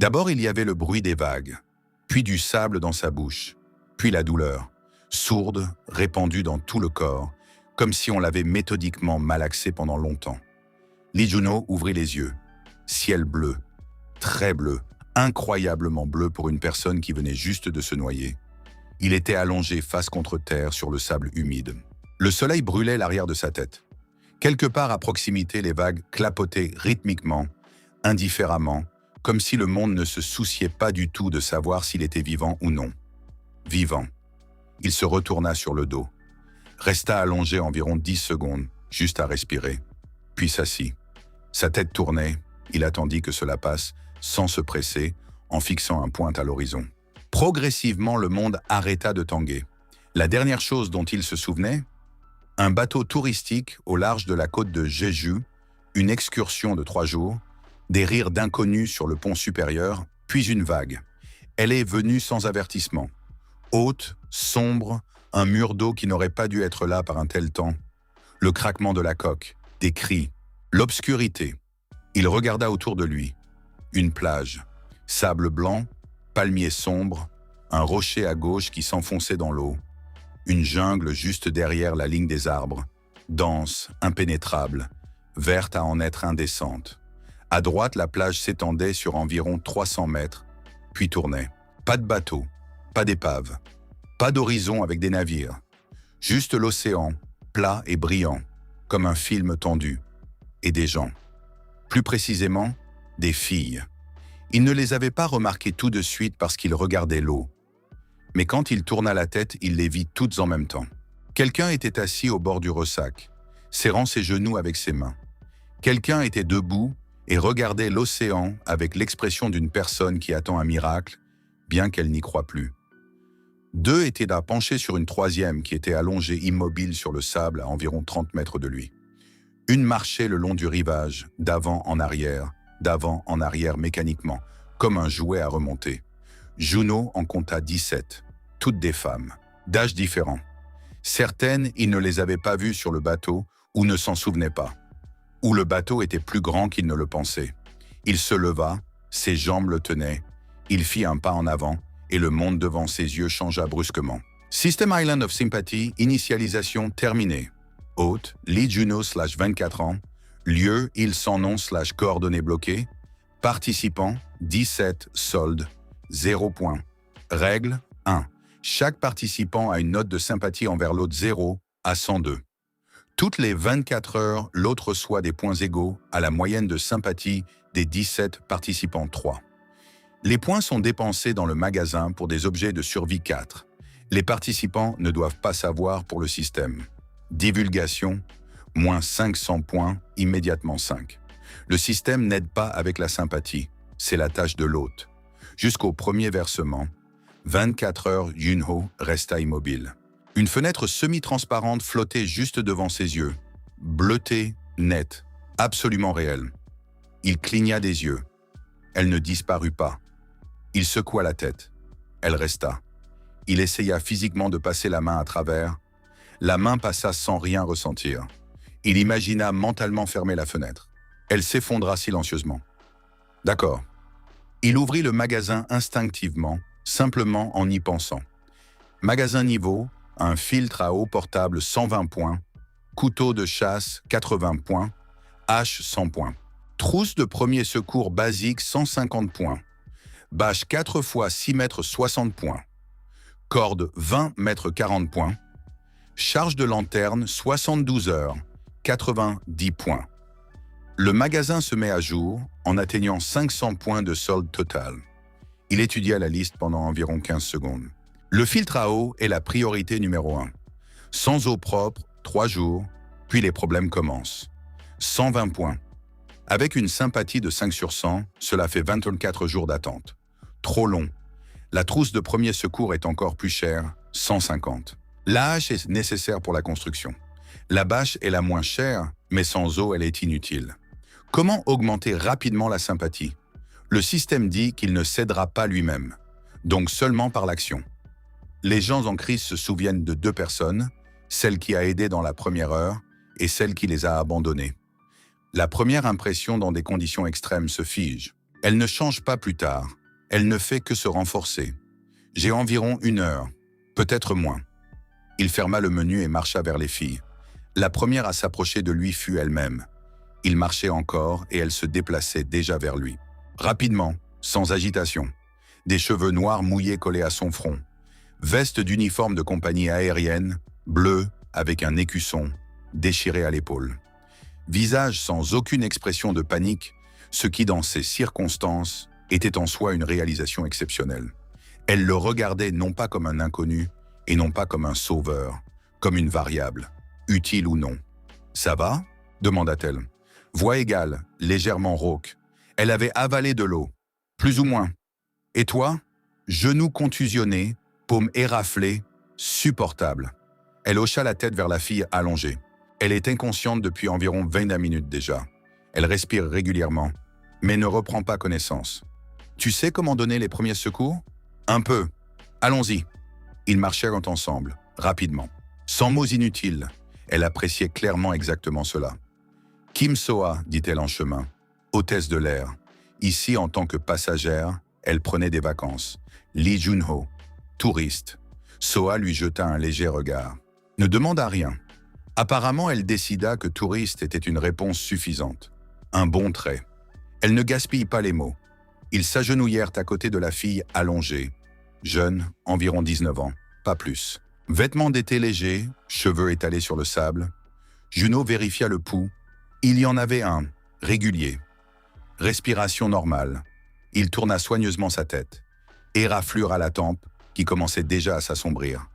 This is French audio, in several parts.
D'abord, il y avait le bruit des vagues, puis du sable dans sa bouche, puis la douleur, sourde, répandue dans tout le corps, comme si on l'avait méthodiquement malaxé pendant longtemps. Lee Juno ouvrit les yeux. Ciel bleu, très bleu, incroyablement bleu pour une personne qui venait juste de se noyer. Il était allongé face contre terre sur le sable humide. Le soleil brûlait l'arrière de sa tête. Quelque part à proximité, les vagues clapotaient rythmiquement, indifféremment, comme si le monde ne se souciait pas du tout de savoir s'il était vivant ou non. Vivant. Il se retourna sur le dos, resta allongé environ 10 secondes, juste à respirer, puis s'assit. Sa tête tournait, il attendit que cela passe, sans se presser, en fixant un point à l'horizon. Progressivement, le monde arrêta de tanguer. La dernière chose dont il se souvenait, un bateau touristique au large de la côte de Jeju, une excursion de 3 jours, des rires d'inconnus sur le pont supérieur, puis une vague. Elle est venue sans avertissement. Haute, sombre, un mur d'eau qui n'aurait pas dû être là par un tel temps. Le craquement de la coque, des cris, l'obscurité. Il regarda autour de lui. Une plage, sable blanc, palmiers sombres, un rocher à gauche qui s'enfonçait dans l'eau. Une jungle juste derrière la ligne des arbres, dense, impénétrable, verte à en être indécente. À droite, la plage s'étendait sur environ 300 mètres, puis tournait. Pas de bateau, pas d'épave, pas d'horizon avec des navires. Juste l'océan, plat et brillant, comme un film tendu. Et des gens. Plus précisément, des filles. Il ne les avait pas remarquées tout de suite parce qu'il regardait l'eau. Mais quand il tourna la tête, il les vit toutes en même temps. Quelqu'un était assis au bord du ressac, serrant ses genoux avec ses mains. Quelqu'un était debout et regardait l'océan avec l'expression d'une personne qui attend un miracle, bien qu'elle n'y croie plus. 2 étaient là penchés sur une 3e qui était allongée immobile sur le sable à environ 30 mètres de lui. Une marchait le long du rivage, d'avant en arrière mécaniquement, comme un jouet à remonter. Juno en compta 17, toutes des femmes, d'âges différents. Certaines, il ne les avait pas vues sur le bateau ou ne s'en souvenait pas. Ou le bateau était plus grand qu'il ne le pensait. Il se leva, ses jambes le tenaient, il fit un pas en avant et le monde devant ses yeux changea brusquement. System Island of Sympathy, initialisation terminée. Hôte, Lee Juno / 24 ans. Lieu, île sans nom / coordonnées bloquées. Participants, 17, solde, 0 points. Règle, 1. Chaque participant a une note de sympathie envers l'autre 0 à 102. Toutes les 24 heures, l'autre reçoit des points égaux à la moyenne de sympathie des 17 participants 3. Les points sont dépensés dans le magasin pour des objets de survie 4. Les participants ne doivent pas savoir pour le système. Divulgation, moins 500 points, immédiatement 5. Le système n'aide pas avec la sympathie, c'est la tâche de l'hôte. Jusqu'au premier versement, 24 heures, Junho resta immobile. Une fenêtre semi-transparente flottait juste devant ses yeux, bleutée, nette, absolument réelle. Il cligna des yeux. Elle ne disparut pas. Il secoua la tête. Elle resta. Il essaya physiquement de passer la main à travers. La main passa sans rien ressentir. Il imagina mentalement fermer la fenêtre. Elle s'effondra silencieusement. D'accord. Il ouvrit le magasin instinctivement, simplement en y pensant. Magasin niveau, un filtre à eau portable 120 points, couteau de chasse 80 points, hache 100 points. Trousse de premier secours basique 150 points. Bâche 4 x 6 mètres 60 points. Corde 20 mètres 40 points. Charge de lanterne 72 heures, 90 points. Le magasin se met à jour en atteignant 500 points de solde total. Il étudia la liste pendant environ 15 secondes. Le filtre à eau est la priorité numéro 1. Sans eau propre, 3 jours, puis les problèmes commencent. 120 points. Avec une sympathie de 5 sur 100, cela fait 24 jours d'attente. Trop long. La trousse de premier secours est encore plus chère, 150. La hache est nécessaire pour la construction. La bâche est la moins chère, mais sans eau, elle est inutile. Comment augmenter rapidement la sympathie? Le système dit qu'il ne cédera pas lui-même, donc seulement par l'action. Les gens en crise se souviennent de 2 personnes, celle qui a aidé dans la première heure et celle qui les a abandonnés. La première impression dans des conditions extrêmes se fige. Elle ne change pas plus tard. Elle ne fait que se renforcer. J'ai environ 1 heure, peut-être moins. Il ferma le menu et marcha vers les filles. La première à s'approcher de lui fut elle-même. Il marchait encore et elle se déplaçait déjà vers lui. Rapidement, sans agitation. Des cheveux noirs mouillés collés à son front. Veste d'uniforme de compagnie aérienne, bleue, avec un écusson, déchiré à l'épaule. Visage sans aucune expression de panique, ce qui, dans ces circonstances, était en soi une réalisation exceptionnelle. Elle le regardait non pas comme un inconnu, et non pas comme un sauveur, comme une variable, utile ou non. « Ça va » demanda-t-elle. Voix égale, légèrement rauque. Elle avait avalé de l'eau. Plus ou moins. Et toi? Genoux contusionnés, paumes éraflées, supportable. Elle hocha la tête vers la fille allongée. Elle est inconsciente depuis environ 20 minutes déjà. Elle respire régulièrement, mais ne reprend pas connaissance. Tu sais comment donner les premiers secours? Un peu. Allons-y. Ils marchèrent ensemble, rapidement. Sans mots inutiles, elle appréciait clairement exactement cela. Kim Soa, dit-elle en chemin, hôtesse de l'air. Ici, en tant que passagère, elle prenait des vacances. Lee Junho, touriste. Soa lui jeta un léger regard. Ne demanda rien. Apparemment, elle décida que touriste était une réponse suffisante. Un bon trait. Elle ne gaspille pas les mots. Ils s'agenouillèrent à côté de la fille allongée. Jeune, environ 19 ans, pas plus. Vêtements d'été légers, cheveux étalés sur le sable. Juno vérifia le pouls. Il y en avait un, régulier. Respiration normale. Il tourna soigneusement sa tête. Éraflure à la tempe, qui commençait déjà à s'assombrir.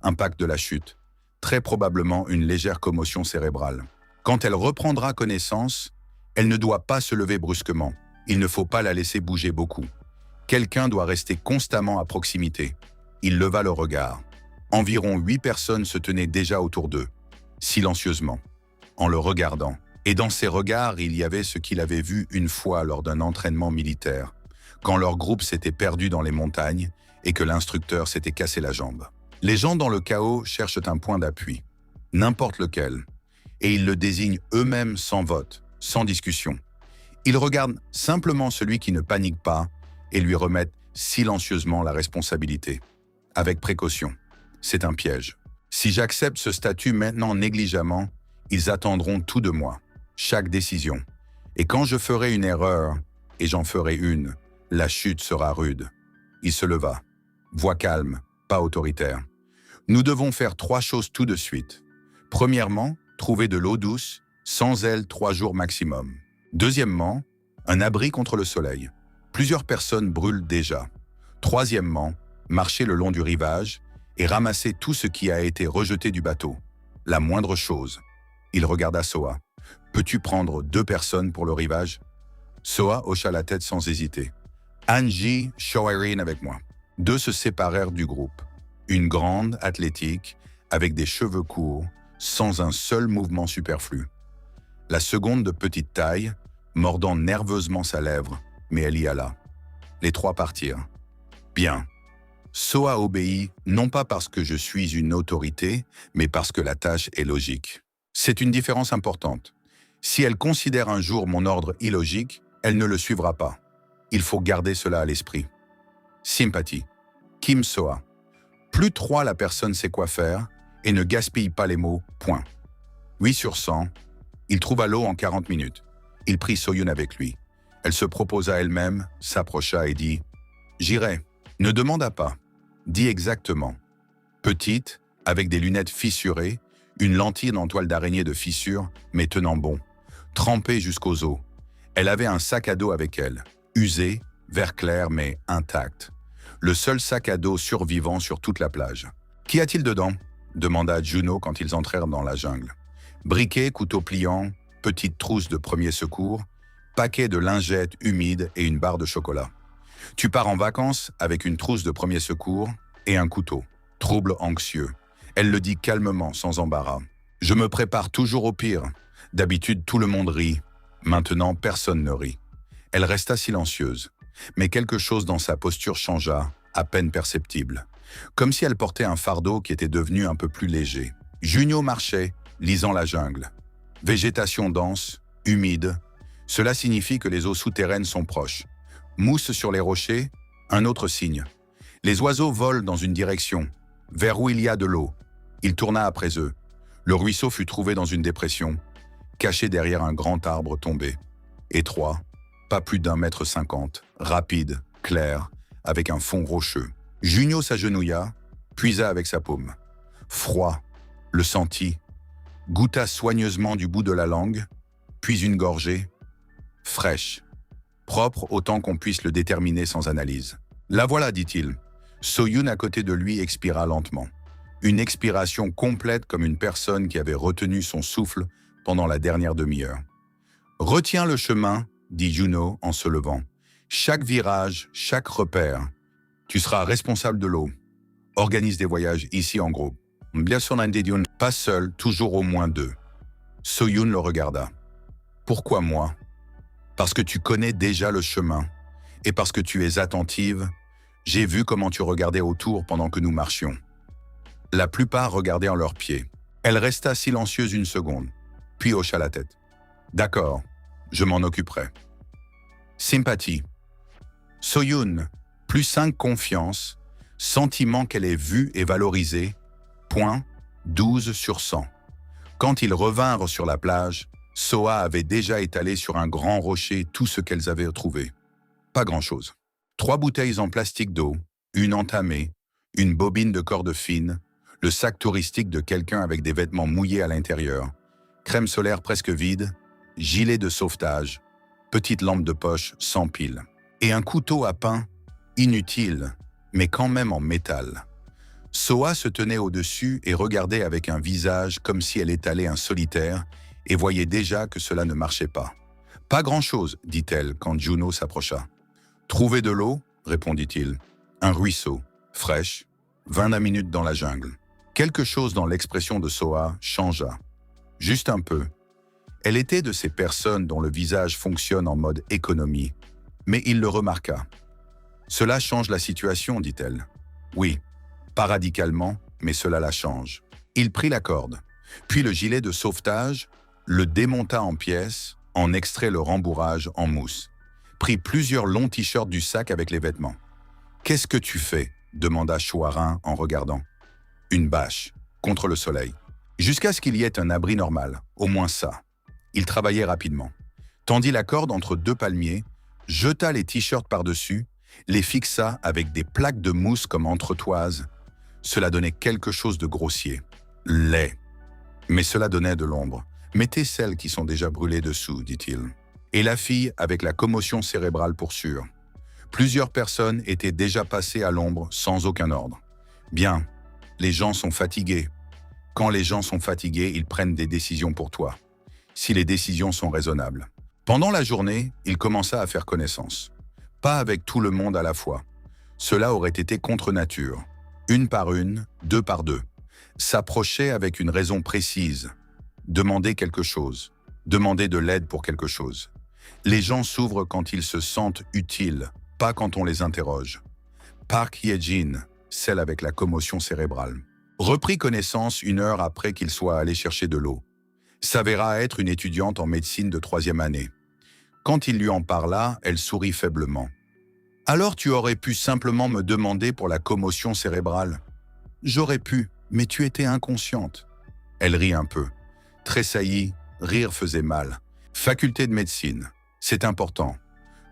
Impact de la chute. Très probablement une légère commotion cérébrale. Quand elle reprendra connaissance, elle ne doit pas se lever brusquement. Il ne faut pas la laisser bouger beaucoup. Quelqu'un doit rester constamment à proximité. Il leva le regard. Environ 8 personnes se tenaient déjà autour d'eux, silencieusement, en le regardant. Et dans ces regards, il y avait ce qu'il avait vu une fois lors d'un entraînement militaire, quand leur groupe s'était perdu dans les montagnes et que l'instructeur s'était cassé la jambe. Les gens dans le chaos cherchent un point d'appui, n'importe lequel, et ils le désignent eux-mêmes sans vote, sans discussion. Ils regardent simplement celui qui ne panique pas et lui remettent silencieusement la responsabilité. Avec précaution. C'est un piège. Si j'accepte ce statut maintenant négligemment, ils attendront tout de moi, chaque décision. Et quand je ferai une erreur, et j'en ferai une, la chute sera rude. Il se leva. Voix calme, pas autoritaire. Nous devons faire 3 choses tout de suite. Premièrement, trouver de l'eau douce, sans elle 3 jours maximum. Deuxièmement, un abri contre le soleil. Plusieurs personnes brûlent déjà. Troisièmement, marcher le long du rivage et ramasser tout ce qui a été rejeté du bateau. La moindre chose. Il regarda Soa. « Peux-tu prendre 2 personnes pour le rivage ?» Soa hocha la tête sans hésiter. « Angie, Shoirin avec moi. » 2 se séparèrent du groupe. Une grande, athlétique, avec des cheveux courts, sans un seul mouvement superflu. La seconde de petite taille, mordant nerveusement sa lèvre, mais elle y alla. Les 3 partirent. Bien. Soa obéit, non pas parce que je suis une autorité, mais parce que la tâche est logique. C'est une différence importante. Si elle considère un jour mon ordre illogique, elle ne le suivra pas. Il faut garder cela à l'esprit. Sympathie. Kim Soa. Plus 3, la personne sait quoi faire et ne gaspille pas les mots, point. 8 sur 100. Il trouva l'eau en 40 minutes. Il prit Soyun avec lui. Elle se proposa elle-même, s'approcha et dit « J'irai. » Ne demanda pas. Dit exactement. Petite, avec des lunettes fissurées, une lentille en toile d'araignée de fissure, mais tenant bon. Trempée jusqu'aux os. Elle avait un sac à dos avec elle, usé, vert clair mais intact. Le seul sac à dos survivant sur toute la plage. « Qu'y a-t-il dedans ?» demanda Juno quand ils entrèrent dans la jungle. Briquet, couteau pliant, petite trousse de premier secours, paquet de lingettes humides et une barre de chocolat. Tu pars en vacances avec une trousse de premier secours et un couteau. Trouble anxieux. Elle le dit calmement, sans embarras. Je me prépare toujours au pire. D'habitude, tout le monde rit. Maintenant, personne ne rit. Elle resta silencieuse. Mais quelque chose dans sa posture changea, à peine perceptible. Comme si elle portait un fardeau qui était devenu un peu plus léger. Junio marchait, lisant la jungle. Végétation dense, humide. Cela signifie que les eaux souterraines sont proches. Mousse sur les rochers, un autre signe. Les oiseaux volent dans une direction, vers où il y a de l'eau. Il tourna après eux. Le ruisseau fut trouvé dans une dépression, caché derrière un grand arbre tombé. Étroit, pas plus d'1,50 m, rapide, clair, avec un fond rocheux. Junio s'agenouilla, puisa avec sa paume. Froid, le sentit, goûta soigneusement du bout de la langue, puis une gorgée, fraîche, propre autant qu'on puisse le déterminer sans analyse. La voilà, dit-il. So-Yoon à côté de lui expira lentement. Une expiration complète comme une personne qui avait retenu son souffle pendant la dernière demi-heure. Retiens le chemin, dit Juno en se levant. Chaque virage, chaque repère. Tu seras responsable de l'eau. Organise des voyages ici en groupe. Bien sûr, pas seul, toujours au moins 2. So-Yoon le regarda. Pourquoi moi? Parce que tu connais déjà le chemin. Et parce que tu es attentive, j'ai vu comment tu regardais autour pendant que nous marchions. La plupart regardaient en leurs pieds. Elle resta silencieuse une seconde, puis hocha la tête. D'accord, je m'en occuperai. Sympathie. So-Yoon, plus 5 confiance, sentiment qu'elle est vue et valorisée, point 12 sur 100. Quand ils revinrent sur la plage, Soa avait déjà étalé sur un grand rocher tout ce qu'elles avaient trouvé. Pas grand-chose. 3 bouteilles en plastique d'eau, une entamée, une bobine de corde fine, le sac touristique de quelqu'un avec des vêtements mouillés à l'intérieur, crème solaire presque vide, gilet de sauvetage, petite lampe de poche sans pile. Et un couteau à pain, inutile, mais quand même en métal. Soa se tenait au-dessus et regardait avec un visage comme si elle étalait un solitaire et voyait déjà que cela ne marchait pas. « Pas grand-chose, dit-elle quand Juno s'approcha. « Trouver de l'eau, répondit-il. Un ruisseau, fraîche, 20 minutes dans la jungle. » Quelque chose dans l'expression de Soa changea. Juste un peu. Elle était de ces personnes dont le visage fonctionne en mode économie, mais il le remarqua. « Cela change la situation, dit-elle. »« Oui, pas radicalement, mais cela la change. » Il prit la corde, puis le gilet de sauvetage, le démonta en pièces, en extrait le rembourrage en mousse. Prit plusieurs longs t-shirts du sac avec les vêtements. « Qu'est-ce que tu fais ?» demanda Choirin en regardant. « Une bâche, contre le soleil. » Jusqu'à ce qu'il y ait un abri normal, au moins ça. Il travaillait rapidement. Tendit la corde entre 2 palmiers, jeta les t-shirts par-dessus, les fixa avec des plaques de mousse comme entretoises. Cela donnait quelque chose de grossier. Laid. Mais cela donnait de l'ombre. « Mettez celles qui sont déjà brûlées dessous, dit-il. » Et la fille avec la commotion cérébrale pour sûr. Plusieurs personnes étaient déjà passées à l'ombre sans aucun ordre. Bien, les gens sont fatigués. Quand les gens sont fatigués, ils prennent des décisions pour toi. Si les décisions sont raisonnables. Pendant la journée, il commença à faire connaissance. Pas avec tout le monde à la fois. Cela aurait été contre nature. Une par une, 2 par 2. S'approcher avec une raison précise. Demander quelque chose. Demander de l'aide pour quelque chose. Les gens s'ouvrent quand ils se sentent utiles, pas quand on les interroge. Park Hye-jin, celle avec la commotion cérébrale, reprit connaissance 1 heure après qu'il soit allé chercher de l'eau. S'avéra être une étudiante en médecine de 3e année. Quand il lui en parla, elle sourit faiblement. « Alors tu aurais pu simplement me demander pour la commotion cérébrale. »« J'aurais pu, mais tu étais inconsciente. » Elle rit un peu. Tressaillit, rire faisait mal. « Faculté de médecine, c'est important.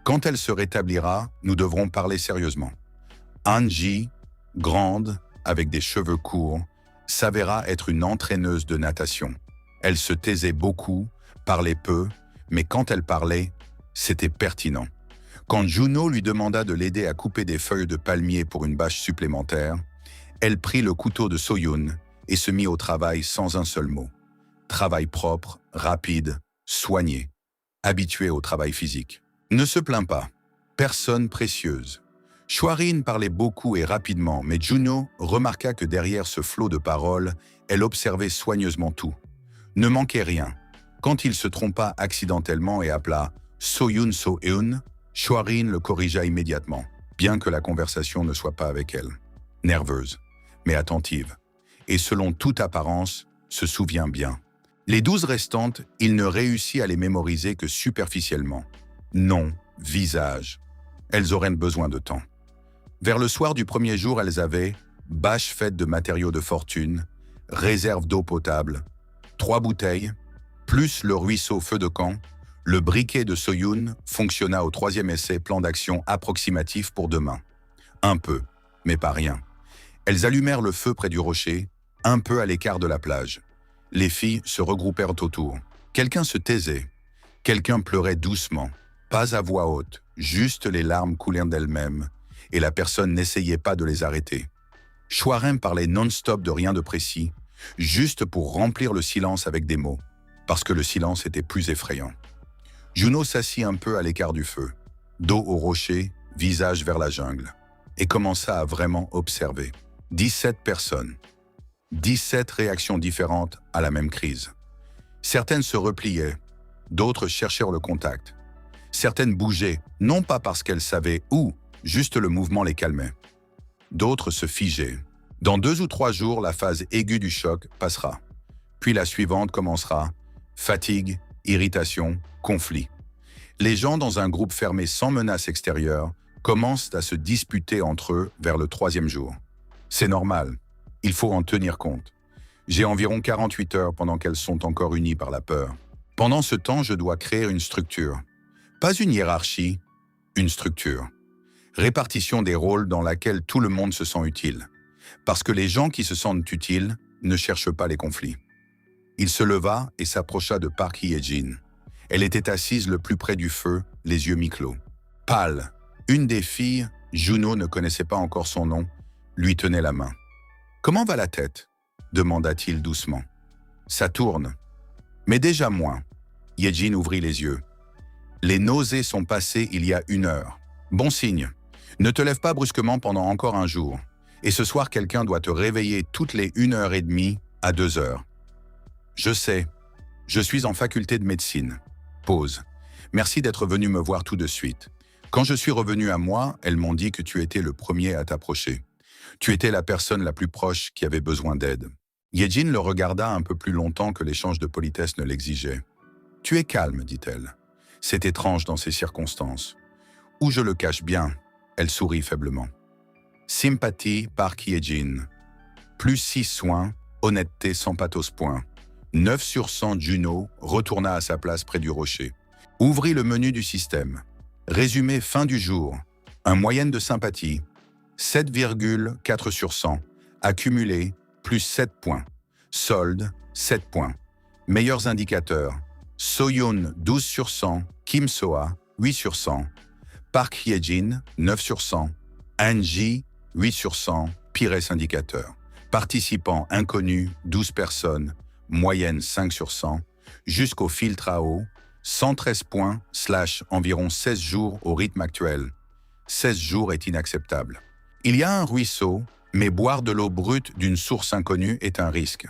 Quand elle se rétablira, nous devrons parler sérieusement. » Anji, grande, avec des cheveux courts, s'avéra être une entraîneuse de natation. Elle se taisait beaucoup, parlait peu, mais quand elle parlait, c'était pertinent. Quand Juno lui demanda de l'aider à couper des feuilles de palmier pour une bâche supplémentaire, elle prit le couteau de So-Yoon et se mit au travail sans un seul mot. Travail propre, rapide, soigné, habitué au travail physique. Ne se plaint pas. Personne précieuse. Choirin parlait beaucoup et rapidement, mais Juno remarqua que derrière ce flot de paroles, elle observait soigneusement tout. Ne manquait rien. Quand il se trompa accidentellement et appela So-Yoon So-Eun, Choirin le corrigea immédiatement, bien que la conversation ne soit pas avec elle. Nerveuse, mais attentive. Et selon toute apparence, se souvient bien. Les 12 restantes, il ne réussit à les mémoriser que superficiellement. Nom, visage. Elles auraient besoin de temps. Vers le soir du premier jour, elles avaient bâche faite de matériaux de fortune, réserve d'eau potable, 3 bouteilles, plus le ruisseau feu de camp. Le briquet de Soyoun fonctionna au 3e essai, plan d'action approximatif pour demain. Un peu, mais pas rien. Elles allumèrent le feu près du rocher, un peu à l'écart de la plage. Les filles se regroupèrent autour. Quelqu'un se taisait. Quelqu'un pleurait doucement, pas à voix haute, juste les larmes coulèrent d'elles-mêmes, et la personne n'essayait pas de les arrêter. Chouarem parlait non-stop de rien de précis, juste pour remplir le silence avec des mots, parce que le silence était plus effrayant. Juno s'assit un peu à l'écart du feu, dos au rocher, visage vers la jungle, et commença à vraiment observer. 17 personnes. 17 réactions différentes à la même crise. Certaines se repliaient, d'autres cherchèrent le contact. Certaines bougeaient, non pas parce qu'elles savaient où, juste le mouvement les calmait. D'autres se figeaient. Dans 2 ou 3 jours, la phase aiguë du choc passera. Puis la suivante commencera. Fatigue, irritation, conflit. Les gens dans un groupe fermé sans menace extérieure commencent à se disputer entre eux vers le 3e jour. C'est normal, il faut en tenir compte. J'ai environ 48 heures pendant qu'elles sont encore unies par la peur. Pendant ce temps, je dois créer une structure. Pas une hiérarchie, une structure. Répartition des rôles dans laquelle tout le monde se sent utile. Parce que les gens qui se sentent utiles ne cherchent pas les conflits. Il se leva et s'approcha de Park Hye-jin. Elle était assise le plus près du feu, les yeux mi-clos. Pâle, une des filles, Juno ne connaissait pas encore son nom, lui tenait la main. « Comment va la tête ?» demanda-t-il doucement. « Ça tourne. » « Mais déjà moins. » Hye-jin ouvrit les yeux. « Les nausées sont passées il y a 1 heure. Bon signe. Ne te lève pas brusquement pendant encore 1 jour. Et ce soir, quelqu'un doit te réveiller toutes les 1h30 à 2 heures. » « Je sais. Je suis en faculté de médecine. » Pause. « Merci d'être venu me voir tout de suite. Quand je suis revenu à moi, elles m'ont dit que tu étais le premier à t'approcher. Tu étais la personne la plus proche qui avait besoin d'aide. » Hye-jin le regarda un peu plus longtemps que l'échange de politesse ne l'exigeait. « Tu es calme, dit-elle. C'est étrange dans ces circonstances. Ou je le cache bien. » Elle sourit faiblement. Sympathie par Hye-jin. Plus 6 soins, honnêteté sans pathos point. 9 sur 100 Juno retourna à sa place près du rocher. Ouvrit le menu du système. Résumé fin du jour. Un moyenne de sympathie. 7,4 sur 100. Accumulé, plus 7 points. Solde, 7 points. Meilleurs indicateurs. Soyoun, 12 sur 100. Kim Soa, 8 sur 100. Park Hye-jin, 9 sur 100. Anji, 8 sur 100. Pires indicateurs. Participants inconnus, 12 personnes. Moyenne 5 sur 100. Jusqu'au filtre à eau, 113 points / environ 16 jours au rythme actuel. 16 jours est inacceptable. Il y a un ruisseau, mais boire de l'eau brute d'une source inconnue est un risque.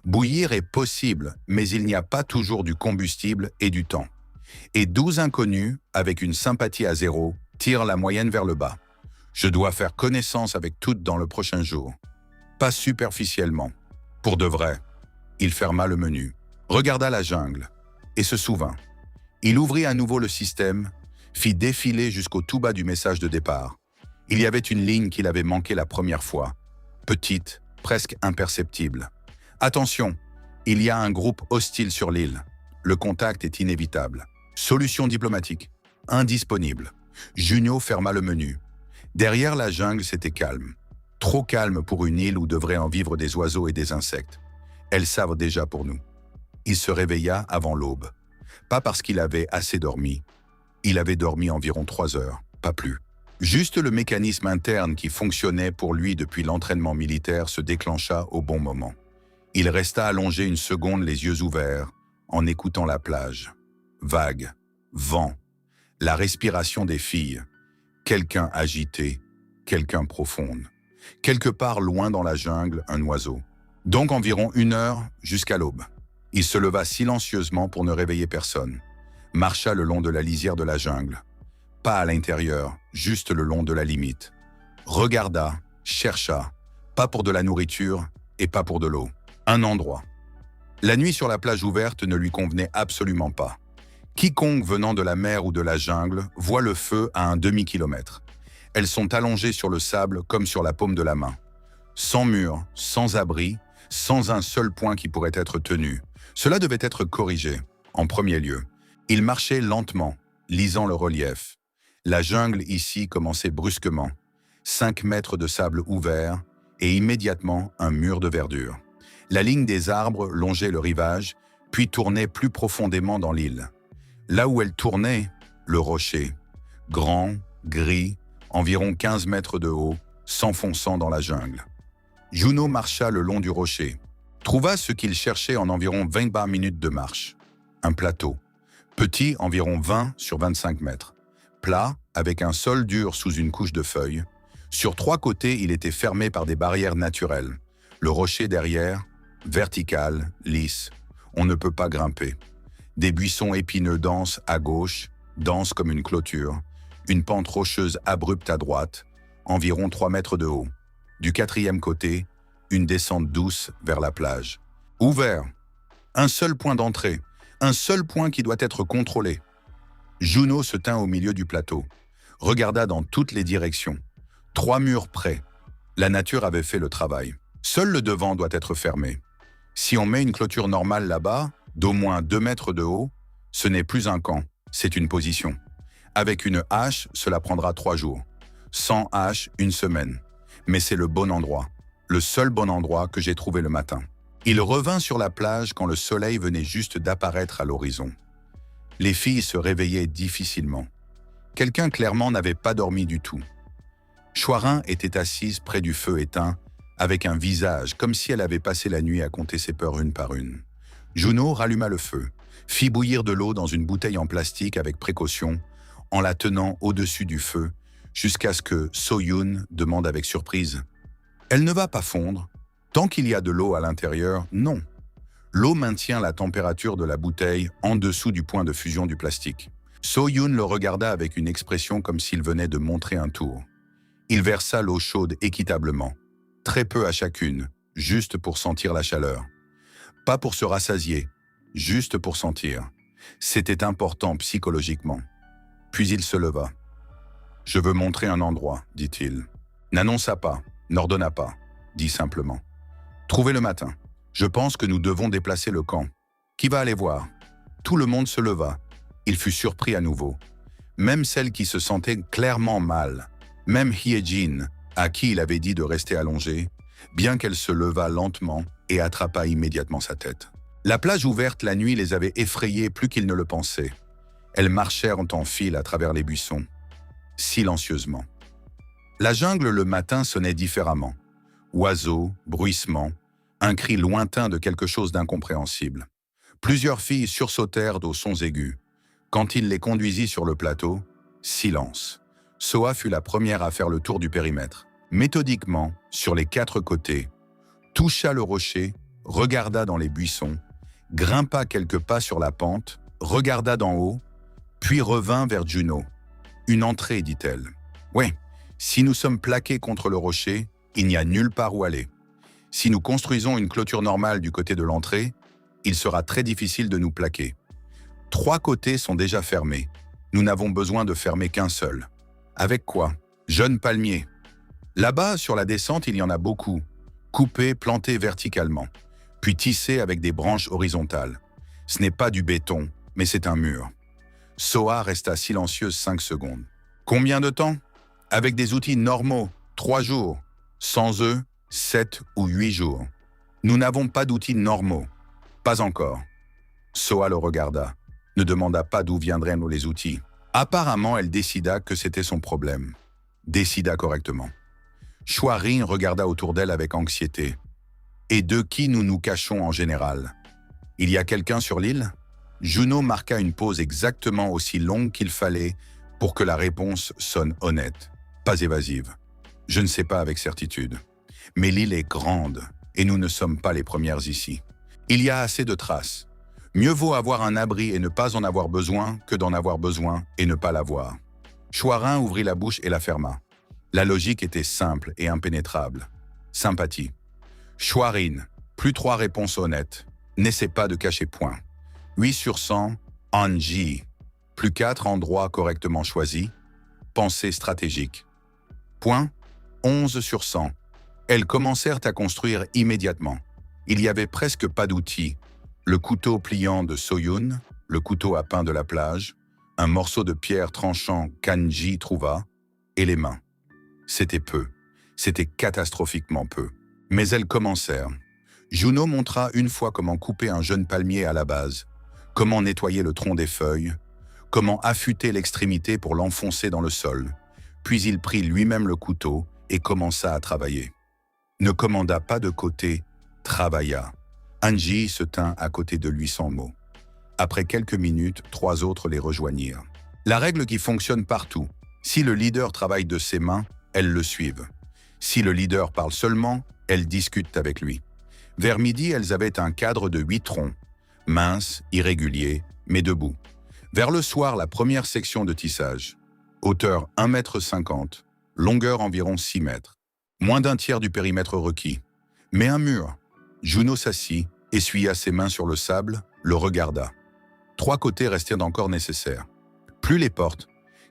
Bouillir est possible, mais il n'y a pas toujours du combustible et du temps. Et 12 inconnus, avec une sympathie à 0, tirent la moyenne vers le bas. Je dois faire connaissance avec toutes dans le prochain jour. Pas superficiellement. Pour de vrai. Il ferma le menu, regarda la jungle et se souvint. Il ouvrit à nouveau le système, fit défiler jusqu'au tout bas du message de départ. Il y avait une ligne qu'il avait manquée la première fois, petite, presque imperceptible. Attention, il y a un groupe hostile sur l'île. Le contact est inévitable. Solution diplomatique, indisponible. Juno ferma le menu. Derrière la jungle, c'était calme. Trop calme pour une île où devraient en vivre des oiseaux et des insectes. Elles savent déjà pour nous. Il se réveilla avant l'aube. Pas parce qu'il avait assez dormi. Il avait dormi environ 3 heures, pas plus. Juste le mécanisme interne qui fonctionnait pour lui depuis l'entraînement militaire se déclencha au bon moment. Il resta allongé 1 seconde les yeux ouverts, en écoutant la plage. Vague, vent, la respiration des filles. Quelqu'un agité, quelqu'un profonde. Quelque part loin dans la jungle, un oiseau. Donc environ 1 heure jusqu'à l'aube. Il se leva silencieusement pour ne réveiller personne. Marcha le long de la lisière de la jungle. Pas à l'intérieur, juste le long de la limite. Regarda, chercha, pas pour de la nourriture et pas pour de l'eau. Un endroit. La nuit sur la plage ouverte ne lui convenait absolument pas. Quiconque venant de la mer ou de la jungle voit le feu à un demi-kilomètre. Elles sont allongées sur le sable comme sur la paume de la main. Sans mur, sans abri, sans un seul point qui pourrait être tenu. Cela devait être corrigé, en premier lieu. Ils marchaient lentement, lisant le relief. La jungle ici commençait brusquement. 5 mètres de sable ouvert et immédiatement un mur de verdure. La ligne des arbres longeait le rivage, puis tournait plus profondément dans l'île. Là où elle tournait, le rocher, grand, gris, environ 15 mètres de haut, s'enfonçant dans la jungle. Juno marcha le long du rocher, trouva ce qu'il cherchait en environ 20 minutes de marche. Un plateau, petit, environ 20 sur 25 mètres, plat, avec un sol dur sous une couche de feuilles. Sur 3 côtés, il était fermé par des barrières naturelles. Le rocher derrière, vertical, lisse, on ne peut pas grimper. Des buissons épineux denses à gauche, denses comme une clôture, une pente rocheuse abrupte à droite, environ 3 mètres de haut. Du 4e côté, une descente douce vers la plage. Ouvert. Un seul point d'entrée, un seul point qui doit être contrôlé. Juno se tint au milieu du plateau, regarda dans toutes les directions. 3 murs près. La nature avait fait le travail. Seul le devant doit être fermé. Si on met une clôture normale là-bas, d'au moins 2 mètres de haut, ce n'est plus un camp, c'est une position. Avec une hache, cela prendra 3 jours. Sans hache, 1 semaine. Mais c'est le bon endroit, le seul bon endroit que j'ai trouvé le matin. Il revint sur la plage quand le soleil venait juste d'apparaître à l'horizon. Les filles se réveillaient difficilement. Quelqu'un clairement n'avait pas dormi du tout. Chouarin était assise près du feu éteint, avec un visage comme si elle avait passé la nuit à compter ses peurs une par une. Juno ralluma le feu, fit bouillir de l'eau dans une bouteille en plastique avec précaution, en la tenant au-dessus du feu, jusqu'à ce que So-Yoon demande avec surprise. « Elle ne va pas fondre. Tant qu'il y a de l'eau à l'intérieur, non. » L'eau maintient la température de la bouteille en dessous du point de fusion du plastique. So-Yoon le regarda avec une expression comme s'il venait de montrer un tour. Il versa l'eau chaude équitablement, très peu à chacune, juste pour sentir la chaleur. Pas pour se rassasier, juste pour sentir. C'était important psychologiquement. Puis il se leva. « Je veux montrer un endroit, dit-il. N'annonça pas, n'ordonna pas, dit simplement. Trouvez le matin. Je pense que nous devons déplacer le camp. Qui va aller voir ?» Tout le monde se leva. Il fut surpris à nouveau. Même celle qui se sentait clairement mal, même Hyejin, à qui il avait dit de rester allongée, bien qu'elle se leva lentement et attrapa immédiatement sa tête. La plage ouverte la nuit les avait effrayés plus qu'ils ne le pensaient. Elles marchèrent en file à travers les buissons, silencieusement. La jungle le matin sonnait différemment. Oiseaux, bruissements, un cri lointain de quelque chose d'incompréhensible. Plusieurs filles sursautèrent aux sons aigus. Quand il les conduisit sur le plateau, silence. Soa fut la première à faire le tour du périmètre. Méthodiquement, sur les 4 côtés, toucha le rocher, regarda dans les buissons, grimpa quelques pas sur la pente, regarda d'en haut, puis revint vers Juno. « Une entrée, dit-elle. Oui, si nous sommes plaqués contre le rocher, il n'y a nulle part où aller. Si nous construisons une clôture normale du côté de l'entrée, il sera très difficile de nous plaquer. 3 côtés sont déjà fermés. Nous n'avons besoin de fermer qu'un seul. Avec quoi? Jeunes palmiers. Là-bas, sur la descente, il y en a beaucoup, coupés, plantés verticalement, puis tissés avec des branches horizontales. Ce n'est pas du béton, mais c'est un mur. » Soa resta silencieuse 5 secondes. « Combien de temps? Avec des outils normaux, 3 jours. Sans eux, 7 ou 8 jours. Nous n'avons pas d'outils normaux. Pas encore. » Soa le regarda, ne demanda pas d'où viendraient les outils. Apparemment, elle décida que c'était son problème. Décida correctement. Chouarin regarda autour d'elle avec anxiété. « Et de qui nous nous cachons en général? Il y a quelqu'un sur l'île ?» Juno marqua une pause exactement aussi longue qu'il fallait pour que la réponse sonne honnête, pas évasive. « Je ne sais pas avec certitude. Mais l'île est grande et nous ne sommes pas les premières ici. Il y a assez de traces. Mieux vaut avoir un abri et ne pas en avoir besoin que d'en avoir besoin et ne pas l'avoir. » Chouarin ouvrit la bouche et la ferma. La logique était simple et impénétrable. Sympathie. Chouarin, plus 3 réponses honnêtes. N'essaie pas de cacher point. 8 sur 100, Anji. Plus 4 endroits correctement choisis. Pensée stratégique. Point 11 sur 100. Elles commencèrent à construire immédiatement. Il y avait presque pas d'outils. Le couteau pliant de Soyun, le couteau à pain de la plage, un morceau de pierre tranchant qu'Anji trouva, et les mains. C'était peu. C'était catastrophiquement peu. Mais elles commencèrent. Juno montra une fois comment couper un jeune palmier à la base, comment nettoyer le tronc des feuilles, comment affûter l'extrémité pour l'enfoncer dans le sol. Puis il prit lui-même le couteau et commença à travailler. Ne commanda pas de côté, travailla. Anji se tint à côté de lui sans mots. Après quelques minutes, 3 autres les rejoignirent. La règle qui fonctionne partout, si le leader travaille de ses mains, elles le suivent. Si le leader parle seulement, elles discutent avec lui. Vers midi, elles avaient un cadre de 8 troncs, mince, irrégulier, mais debout. Vers le soir, la première section de tissage. Hauteur 1,50 m, longueur environ 6 mètres. Moins d'un tiers du périmètre requis. Mais un mur. Juno s'assit, essuya ses mains sur le sable, le regarda. 3 côtés restaient encore nécessaires. Plus les portes,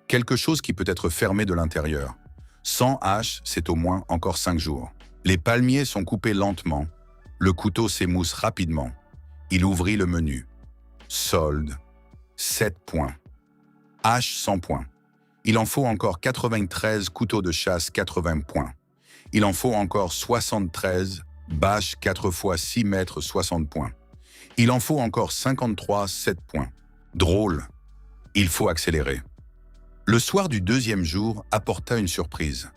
quelque chose qui peut être fermé de l'intérieur. Sans hache, c'est au moins encore 5 jours. Les palmiers sont coupés lentement. Le couteau s'émousse rapidement. Il ouvrit le menu. Solde. 7 points. Hache 100 points. Il en faut encore 93 couteaux de chasse 80 points. Il en faut encore 73 bâches 4 x 6 mètres 60 points. Il en faut encore 53 7 points. Drôle. Il faut accélérer. Le soir du 2e jour apporta une surprise.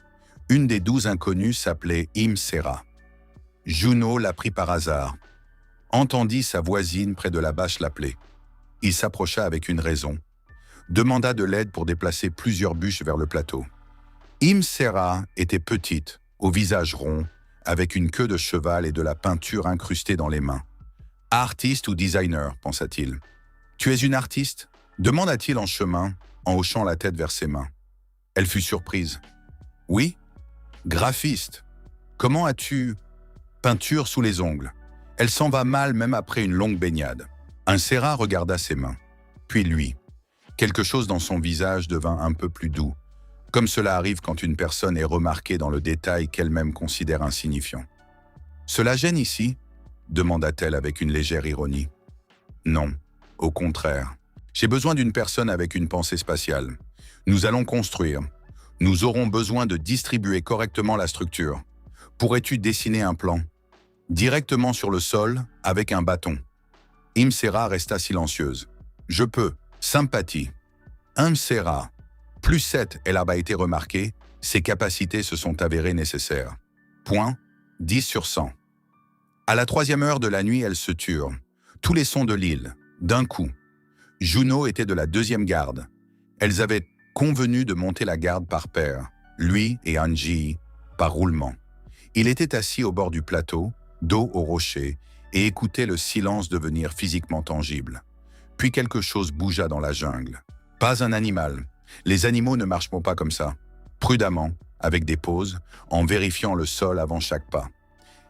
Une des 12 inconnues s'appelait Imsera. Juno la prit par hasard. Entendit sa voisine près de la bâche l'appeler. Il s'approcha avec une raison. Demanda de l'aide pour déplacer plusieurs bûches vers le plateau. Imsera était petite, au visage rond, avec une queue de cheval et de la peinture incrustée dans les mains. Artiste ou designer, pensa-t-il. Tu es une artiste ? Demanda-t-il en chemin, en hochant la tête vers ses mains. Elle fut surprise. Oui ? Graphiste. Comment as-tu... Peinture sous les ongles. Elle s'en va mal même après une longue baignade. Imsera regarda ses mains. Puis lui. Quelque chose dans son visage devint un peu plus doux, comme cela arrive quand une personne est remarquée dans le détail qu'elle-même considère insignifiant. « Cela gêne ici ?» demanda-t-elle avec une légère ironie. « Non, au contraire. J'ai besoin d'une personne avec une pensée spatiale. Nous allons construire. Nous aurons besoin de distribuer correctement la structure. Pourrais-tu dessiner un plan ? Directement sur le sol, avec un bâton. » Imsera resta silencieuse. « Je peux. Sympathie. » Imsera. Plus 7, elle a été remarquée, ses capacités se sont avérées nécessaires. Point 10 sur 100. À la 3e heure de la nuit, elles se turent. Tous les sons de l'île, d'un coup. Juno était de la 2e garde. Elles avaient convenu de monter la garde par paire, lui et Anji, par roulement. Il était assis au bord du plateau, dos au rocher, et écoutait le silence devenir physiquement tangible. Puis quelque chose bougea dans la jungle. Pas un animal. Les animaux ne marchent pas comme ça. Prudemment, avec des pauses, en vérifiant le sol avant chaque pas.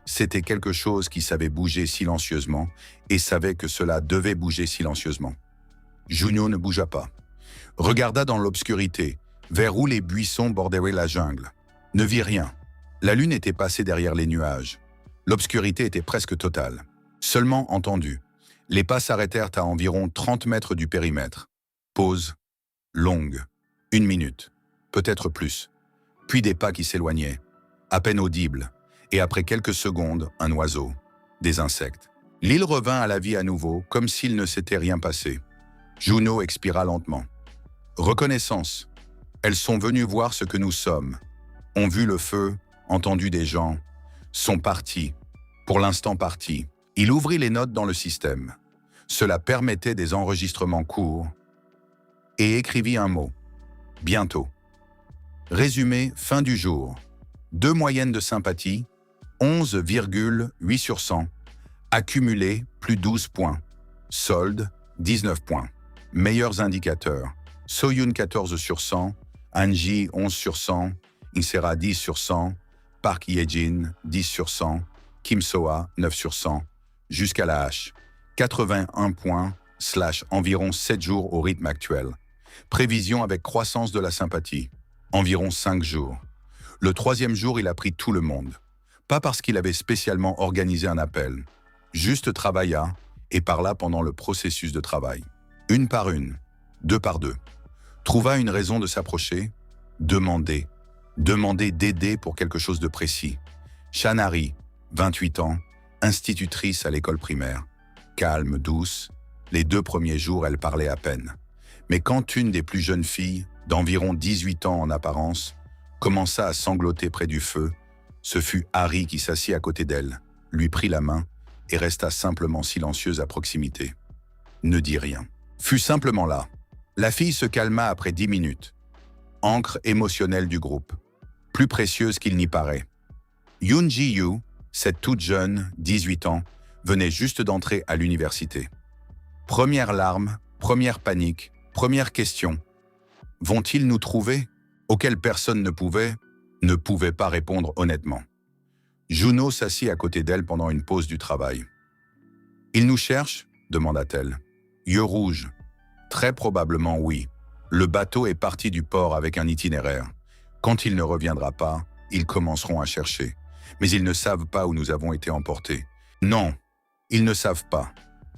C'était quelque chose qui savait bouger silencieusement et savait que cela devait bouger silencieusement. Juno ne bougea pas. Regarda dans l'obscurité, vers où les buissons borderaient la jungle. Ne vit rien. La lune était passée derrière les nuages. L'obscurité était presque totale. Seulement entendue. Les pas s'arrêtèrent à environ 30 mètres du périmètre. Pause. Longue. 1 minute. Peut-être plus. Puis des pas qui s'éloignaient. À peine audibles. Et après quelques secondes, un oiseau. Des insectes. L'île revint à la vie à nouveau, comme s'il ne s'était rien passé. Juno expira lentement. Reconnaissance. Elles sont venues voir ce que nous sommes. Ont vu le feu, entendu des gens. Sont parties. Pour l'instant parties. Il ouvrit les notes dans le système. Cela permettait des enregistrements courts. Et écrivit un mot. Bientôt. Résumé, fin du jour. 2 moyennes de sympathie, 11,8 sur 100. Accumulé, plus 12 points. Solde, 19 points. Meilleurs indicateurs. Soyun 14 sur 100, Anji 11 sur 100, Imsera 10 sur 100, Park Yejin 10 sur 100, Kim Soa 9 sur 100, jusqu'à la hache. 81 points, environ 7 jours au rythme actuel. Prévision avec croissance de la sympathie. Environ 5 jours. Le 3e jour, il a pris tout le monde. Pas parce qu'il avait spécialement organisé un appel. Juste travailla et parla pendant le processus de travail. Une par une, deux par deux. Trouva une raison de s'approcher. Demander. Demander d'aider pour quelque chose de précis. Shanari, 28 ans, institutrice à l'école primaire. Calme, douce. Les 2 premiers jours, elle parlait à peine. Mais quand une des plus jeunes filles, d'environ 18 ans en apparence, commença à sangloter près du feu, ce fut Harry qui s'assit à côté d'elle, lui prit la main et resta simplement silencieuse à proximité. Ne dit rien. Fut simplement là. La fille se calma après 10 minutes. Encre émotionnelle du groupe. Plus précieuse qu'il n'y paraît. Yoon Ji-yu, cette toute jeune, 18 ans, venait juste d'entrer à l'université. Première larme, première panique, première question. Vont-ils nous trouver? Auquel personne ne pouvait pas répondre honnêtement. Juno s'assit à côté d'elle pendant une pause du travail. « Ils nous cherchent ?» demanda-t-elle. Yeux rouges. Très probablement oui. Le bateau est parti du port avec un itinéraire. Quand il ne reviendra pas, ils commenceront à chercher. Mais ils ne savent pas où nous avons été emportés. Non, ils ne savent pas.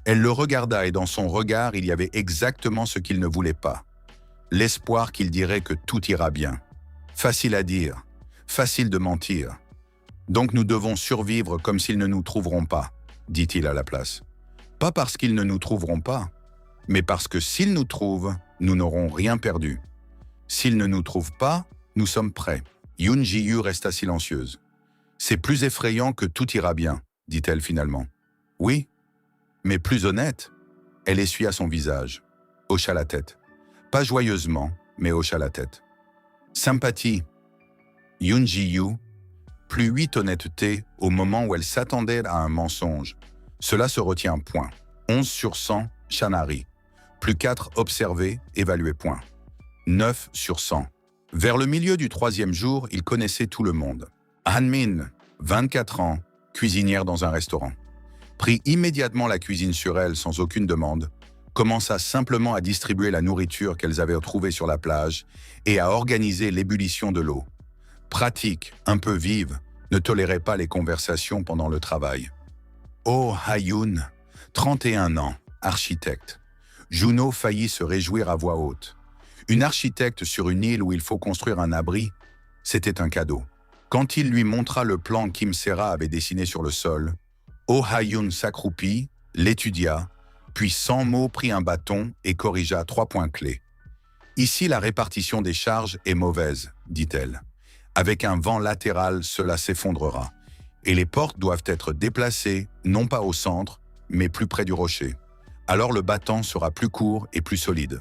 Elle le regarda et dans son regard, il y avait exactement ce qu'il ne voulait pas. L'espoir qu'il dirait que tout ira bien. Facile à dire, facile de mentir. Donc nous devons survivre comme s'ils ne nous trouveront pas, dit-il à la place. Pas parce qu'ils ne nous trouveront pas, mais parce que s'ils nous trouvent, nous n'aurons rien perdu. S'ils ne nous trouvent pas, nous sommes prêts. Yoon Ji-yu resta silencieuse. C'est plus effrayant que tout ira bien, dit-elle finalement. Oui, mais plus honnête. Elle essuya son visage, hocha la tête. Pas joyeusement, mais hocha la tête. Sympathie. Yoon Ji-yu, plus 8 honnêteté au moment où elle s'attendait à un mensonge. Cela se retient point. 11 sur 100, Shanari. Plus 4 observé, évalué point. 9 sur 100. Vers le milieu du 3e jour, il connaissait tout le monde. Han-min, 24 ans, cuisinière dans un restaurant. Prit immédiatement la cuisine sur elle sans aucune demande, commença simplement à distribuer la nourriture qu'elles avaient trouvée sur la plage et à organiser l'ébullition de l'eau. Pratique, un peu vive, ne tolérait pas les conversations pendant le travail. Oh Ha-yoon, 31 ans, architecte. Juno faillit se réjouir à voix haute. Une architecte sur une île où il faut construire un abri, c'était un cadeau. Quand il lui montra le plan qu'Im Sera avait dessiné sur le sol, Oh Ha-yoon s'accroupit, l'étudia, puis sans mots prit un bâton et corrigea 3 points clés. « Ici, la répartition des charges est mauvaise, dit-elle. Avec un vent latéral, cela s'effondrera. Et les portes doivent être déplacées, non pas au centre, mais plus près du rocher. Alors le battant sera plus court et plus solide. »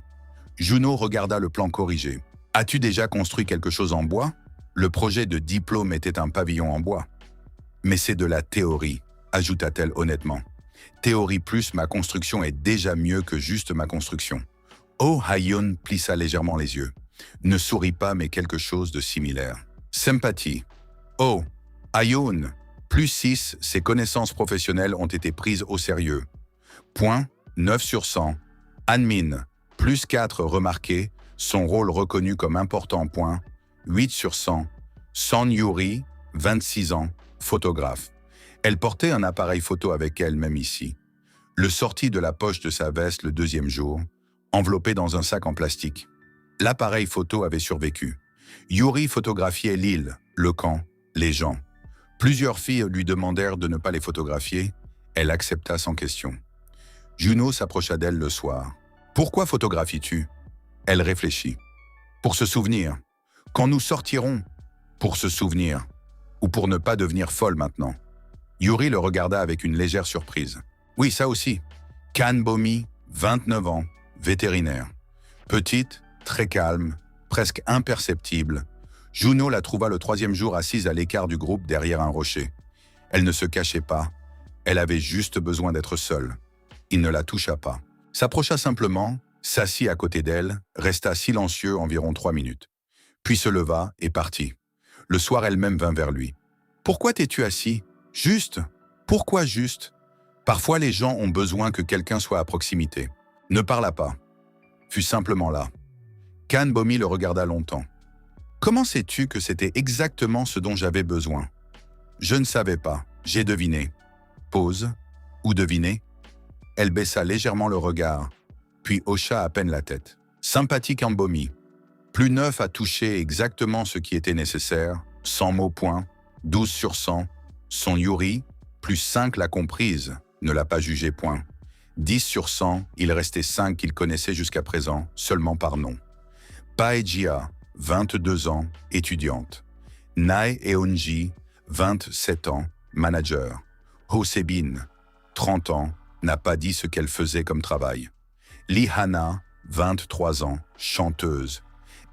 Juno regarda le plan corrigé. « As-tu déjà construit quelque chose en bois ?» Le projet de diplôme était un pavillon en bois. « Mais c'est de la théorie, » ajouta-t-elle honnêtement. « Théorie plus ma construction est déjà mieux que juste ma construction. » Oh Ha-yoon plissa légèrement les yeux. Ne sourit pas, mais quelque chose de similaire. Sympathie. Oh Ha-yoon, plus 6, ses connaissances professionnelles ont été prises au sérieux. Point, 9 sur 100. Han-min, plus 4 remarqué, son rôle reconnu comme important. Point, 8 sur 100. Son Yuri, 26 ans, photographe. Elle portait un appareil photo avec elle même ici. Le sortit de la poche de sa veste le 2e jour, enveloppé dans un sac en plastique. L'appareil photo avait survécu. Yuri photographiait l'île, le camp, les gens. Plusieurs filles lui demandèrent de ne pas les photographier. Elle accepta sans question. Juno s'approcha d'elle le soir. « Pourquoi photographies-tu » Elle réfléchit. « Pour se souvenir. Quand nous sortirons, pour se souvenir. Ou pour ne pas devenir folle maintenant. » Yuri le regarda avec une légère surprise. « Oui, ça aussi. Kan Bomi, 29 ans, vétérinaire. Petite, très calme, presque imperceptible. Juno la trouva le 3e jour assise à l'écart du groupe derrière un rocher. Elle ne se cachait pas. Elle avait juste besoin d'être seule. Il ne la toucha pas. S'approcha simplement, s'assit à côté d'elle, resta silencieux environ 3 minutes. Puis se leva et partit. Le soir, elle-même vint vers lui. « Pourquoi t'es-tu assis ? Juste ? Pourquoi juste ? Parfois, les gens ont besoin que quelqu'un soit à proximité. Ne parla pas. Fut simplement là. Kanbomi le regarda longtemps. Comment sais-tu que c'était exactement ce dont j'avais besoin? Je ne savais pas. J'ai deviné. Pause. Ou deviné? Elle baissa légèrement le regard, puis hocha à peine la tête. Sympathique Kanbomi. Plus 9 à toucher exactement ce qui était nécessaire, 100 mots point, 12 sur 100. Son Yuri, plus 5 l'a comprise, ne l'a pas jugé point. 10 sur 100, il restait 5 qu'il connaissait jusqu'à présent, seulement par nom. Paejia, 22 ans, étudiante. Nae Eonji, 27 ans, manager. Hosebin, 30 ans, n'a pas dit ce qu'elle faisait comme travail. Lihana, 23 ans, chanteuse.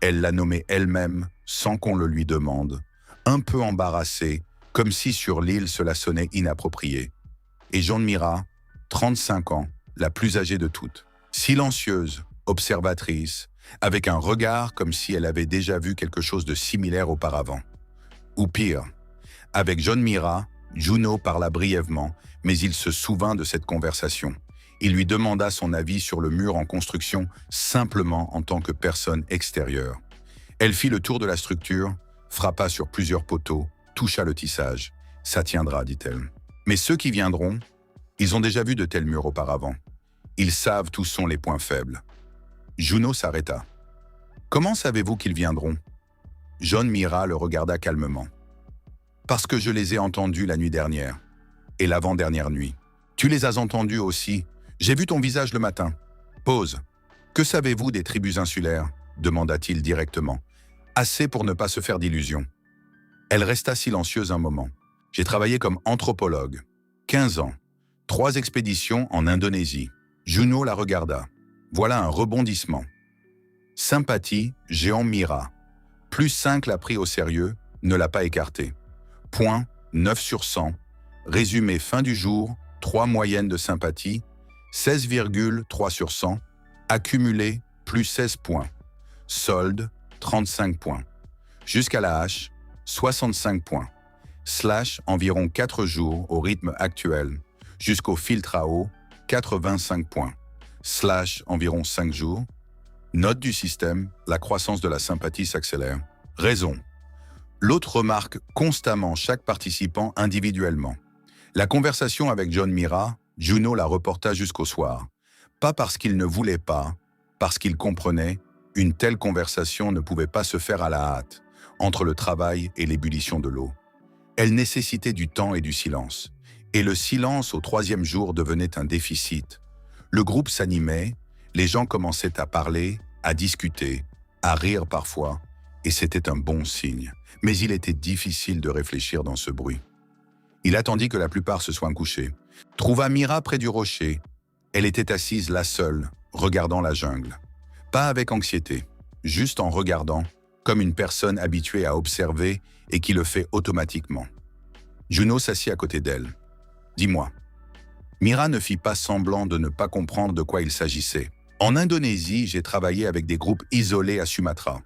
Elle l'a nommée elle-même, sans qu'on le lui demande, un peu embarrassée, comme si sur l'île cela sonnait inapproprié. Et Jeanmira, 35 ans, la plus âgée de toutes. Silencieuse, observatrice, avec un regard comme si elle avait déjà vu quelque chose de similaire auparavant. Ou pire, avec Jeanmira, Juno parla brièvement, mais il se souvint de cette conversation. Il lui demanda son avis sur le mur en construction simplement en tant que personne extérieure. Elle fit le tour de la structure, frappa sur plusieurs poteaux, toucha le tissage. « Ça tiendra », dit-elle. Mais ceux qui viendront, ils ont déjà vu de tels murs auparavant. Ils savent où sont les points faibles. Juno s'arrêta. « Comment savez-vous qu'ils viendront ?» Jeanmira le regarda calmement. « Parce que je les ai entendus la nuit dernière. Et l'avant-dernière nuit. Tu les as entendus aussi. J'ai vu ton visage le matin. » Pause. « Que savez-vous des tribus insulaires ?» demanda-t-il directement. Assez pour ne pas se faire d'illusions. Elle resta silencieuse un moment. « J'ai travaillé comme anthropologue. 15 ans. 3 expéditions en Indonésie. » Juno la regarda. Voilà un rebondissement. Sympathie, Jeanmira. Plus 5 l'a pris au sérieux, ne l'a pas écarté. Point, 9 sur 100. Résumé fin du jour, 3 moyennes de sympathie, 16,3 sur 100. Accumulé, plus 16 points. Solde, 35 points. Jusqu'à la hache, 65 points. Slash, environ 4 jours au rythme actuel. Jusqu'au filtre à eau, 85 points. Slash, environ 5 jours. Note du système, la croissance de la sympathie s'accélère. Raison. L'autre remarque constamment chaque participant individuellement. La conversation avec Jeanmira, Juno la reporta jusqu'au soir. Pas parce qu'il ne voulait pas, parce qu'il comprenait, une telle conversation ne pouvait pas se faire à la hâte, entre le travail et l'ébullition de l'eau. Elle nécessitait du temps et du silence. Et le silence au 3e jour devenait un déficit. Le groupe s'animait, les gens commençaient à parler, à discuter, à rire parfois, et c'était un bon signe. Mais il était difficile de réfléchir dans ce bruit. Il attendit que la plupart se soient couchés. Trouva Mira près du rocher. Elle était assise là seule, regardant la jungle. Pas avec anxiété, juste en regardant, comme une personne habituée à observer et qui le fait automatiquement. Juno s'assit à côté d'elle. « Dis-moi. » Mira ne fit pas semblant de ne pas comprendre de quoi il s'agissait. « En Indonésie, j'ai travaillé avec des groupes isolés à Sumatra.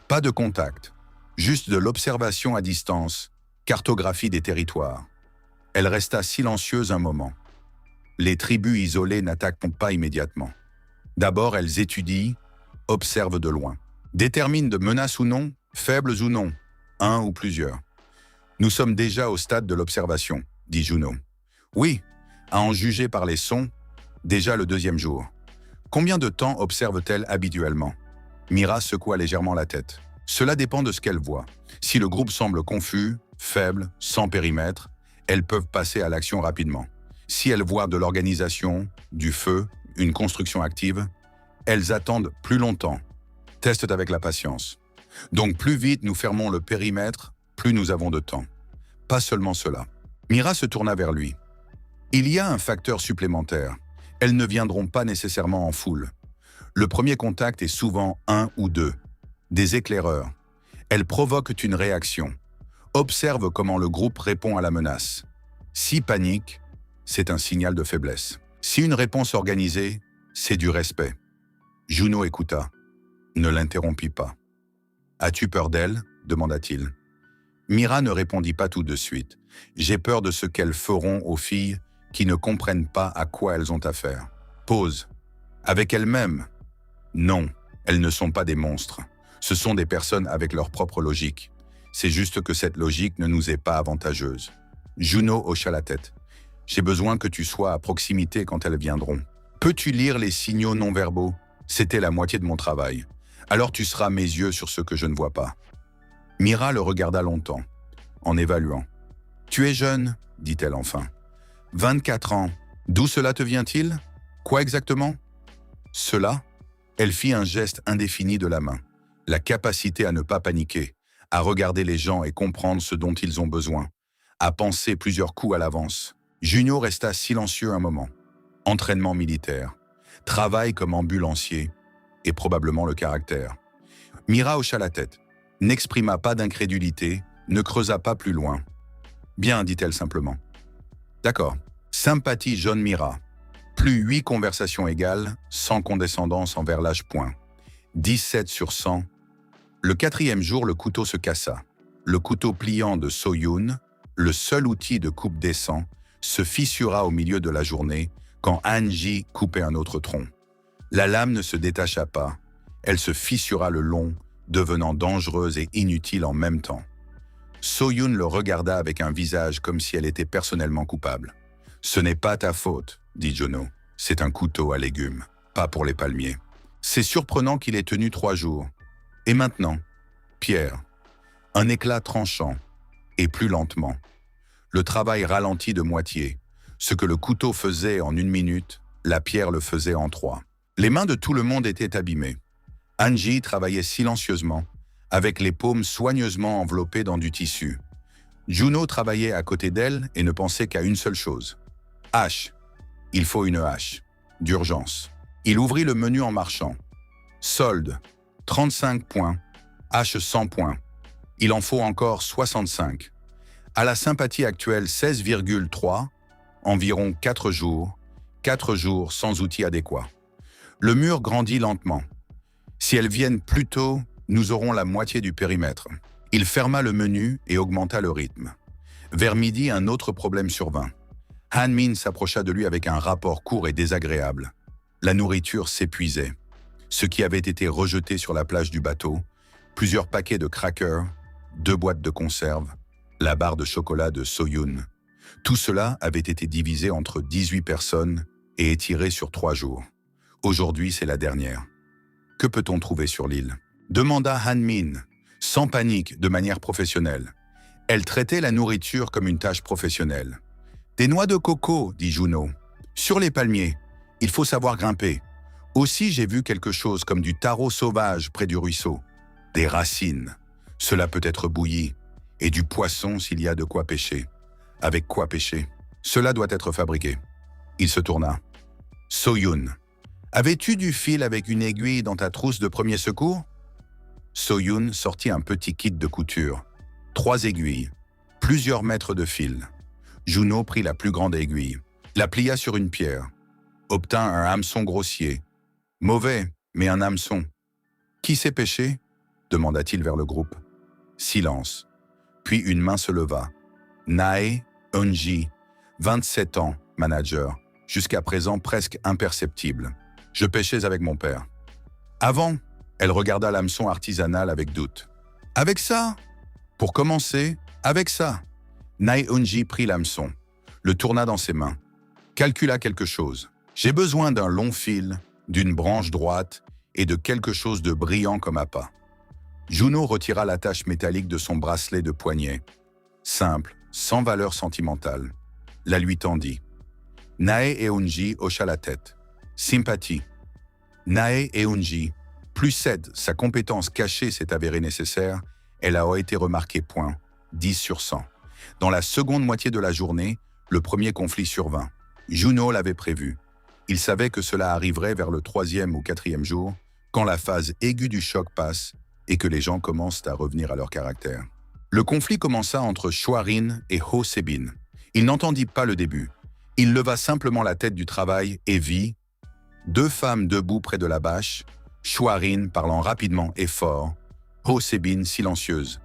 Pas de contact, juste de l'observation à distance, cartographie des territoires. » Elle resta silencieuse un moment. Les tribus isolées n'attaquent pas immédiatement. D'abord, elles étudient, observent de loin. Déterminent de menaces ou non, faibles ou non, un ou plusieurs. Nous sommes déjà au stade de l'observation, dit Juno. Oui, à en juger par les sons, déjà le 2e jour. Combien de temps observe-t-elle habituellement? Mira secoua légèrement la tête. Cela dépend de ce qu'elle voit. Si le groupe semble confus, faible, sans périmètre, elles peuvent passer à l'action rapidement. Si elles voient de l'organisation, du feu, une construction active, elles attendent plus longtemps, testent avec la patience. Donc plus vite nous fermons le périmètre, plus nous avons de temps. Pas seulement cela. Mira se tourna vers lui. Il y a un facteur supplémentaire. Elles ne viendront pas nécessairement en foule. Le premier contact est souvent 1 ou 2. Des éclaireurs. Elles provoquent une réaction. Observe comment le groupe répond à la menace. Si panique, c'est un signal de faiblesse. Si une réponse organisée, c'est du respect. Juno écouta. Ne l'interrompit pas. « As-tu peur d'elle » demanda-t-il. Mira ne répondit pas tout de suite. « J'ai peur de ce qu'elles feront aux filles qui ne comprennent pas à quoi elles ont affaire. » Pause. Avec elles-mêmes? Non, elles ne sont pas des monstres. Ce sont des personnes avec leur propre logique. C'est juste que cette logique ne nous est pas avantageuse. Juno hocha la tête. J'ai besoin que tu sois à proximité quand elles viendront. Peux-tu lire les signaux non-verbaux? C'était la moitié de mon travail. Alors tu seras mes yeux sur ce que je ne vois pas. Mira le regarda longtemps, en évaluant. Tu es jeune, dit-elle enfin. 24 ans. D'où cela te vient-il? Quoi exactement? Cela? Elle fit un geste indéfini de la main. La capacité à ne pas paniquer, à regarder les gens et comprendre ce dont ils ont besoin, à penser plusieurs coups à l'avance. Junio resta silencieux un moment. Entraînement militaire, travail comme ambulancier et probablement le caractère. Mira hocha la tête, n'exprima pas d'incrédulité, ne creusa pas plus loin. Bien, dit-elle simplement. D'accord. Sympathie John Mira. Plus 8 conversations égales, sans condescendance envers l'âge point. 17 sur 100. Le 4e jour, le couteau se cassa. Le couteau pliant de So-Yoon, le seul outil de coupe décent, se fissura au milieu de la journée quand Han-ji coupait un autre tronc. La lame ne se détacha pas. Elle se fissura le long, devenant dangereuse et inutile en même temps. So-Yoon le regarda avec un visage comme si elle était personnellement coupable. « Ce n'est pas ta faute, dit Juno. C'est un couteau à légumes, pas pour les palmiers. C'est surprenant qu'il ait tenu 3 jours. Et maintenant, Pierre. Un éclat tranchant, et plus lentement. Le travail ralentit de moitié. Ce que le couteau faisait en 1 minute, la pierre le faisait en 3. Les mains de tout le monde étaient abîmées. Han-ji travaillait silencieusement, avec les paumes soigneusement enveloppées dans du tissu. Juno travaillait à côté d'elle et ne pensait qu'à une seule chose. Hache. Il faut une hache. D'urgence. Il ouvrit le menu en marchant. Solde. 35 points. Hache 100 points. Il en faut encore 65. À la sympathie actuelle 16,3, environ 4 jours. 4 jours sans outils adéquats. Le mur grandit lentement. Si elles viennent plus tôt, nous aurons la moitié du périmètre. Il ferma le menu et augmenta le rythme. Vers midi, un autre problème survint. Han-min s'approcha de lui avec un rapport court et désagréable. La nourriture s'épuisait. Ce qui avait été rejeté sur la plage du bateau, plusieurs paquets de crackers, 2 boîtes de conserve, la barre de chocolat de So-Yoon. Tout cela avait été divisé entre 18 personnes et étiré sur 3 jours. Aujourd'hui, c'est la dernière. Que peut-on trouver sur l'île? Demanda Han-min, sans panique, de manière professionnelle. Elle traitait la nourriture comme une tâche professionnelle. Des noix de coco, dit Juno. Sur les palmiers, il faut savoir grimper. Aussi, j'ai vu quelque chose comme du taro sauvage près du ruisseau. Des racines. Cela peut être bouilli. Et du poisson s'il y a de quoi pêcher. Avec quoi pêcher? Cela doit être fabriqué. Il se tourna. So-Yoon. Avais-tu du fil avec une aiguille dans ta trousse de premier secours? So-Yoon sortit un petit kit de couture. 3 aiguilles. Plusieurs mètres de fil. Juno prit la plus grande aiguille. La plia sur une pierre. Obtint un hameçon grossier. Mauvais, mais un hameçon. Qui sait pêcher? Demanda-t-il vers le groupe. Silence. Puis une main se leva. Nae Eun-ji, 27 ans, manager, jusqu'à présent presque imperceptible. Je pêchais avec mon père. Avant, elle regarda l'hameçon artisanal avec doute. Avec ça? Pour commencer, avec ça. Nae Eun-ji prit l'hameçon, le tourna dans ses mains, calcula quelque chose. J'ai besoin d'un long fil, d'une branche droite et de quelque chose de brillant comme appât. Juno retira l'attache métallique de son bracelet de poignet. Simple, sans valeur sentimentale. La lui tendit. Nae Eun-ji hocha la tête. Sympathie. Nae Eun-ji, plus 7, sa compétence cachée s'est avérée nécessaire, elle a été remarquée point, 10 sur 100. Dans la seconde moitié de la journée, le premier conflit survint. Juno l'avait prévu. Il savait que cela arriverait vers le 3e ou 4e jour, quand la phase aiguë du choc passe et que les gens commencent à revenir à leur caractère. Le conflit commença entre Choi-rin et Ho Se-bin. Il n'entendit pas le début. Il leva simplement la tête du travail et vit 2 femmes debout près de la bâche, Choi-rin parlant rapidement et fort, Ho Se-bin silencieuse.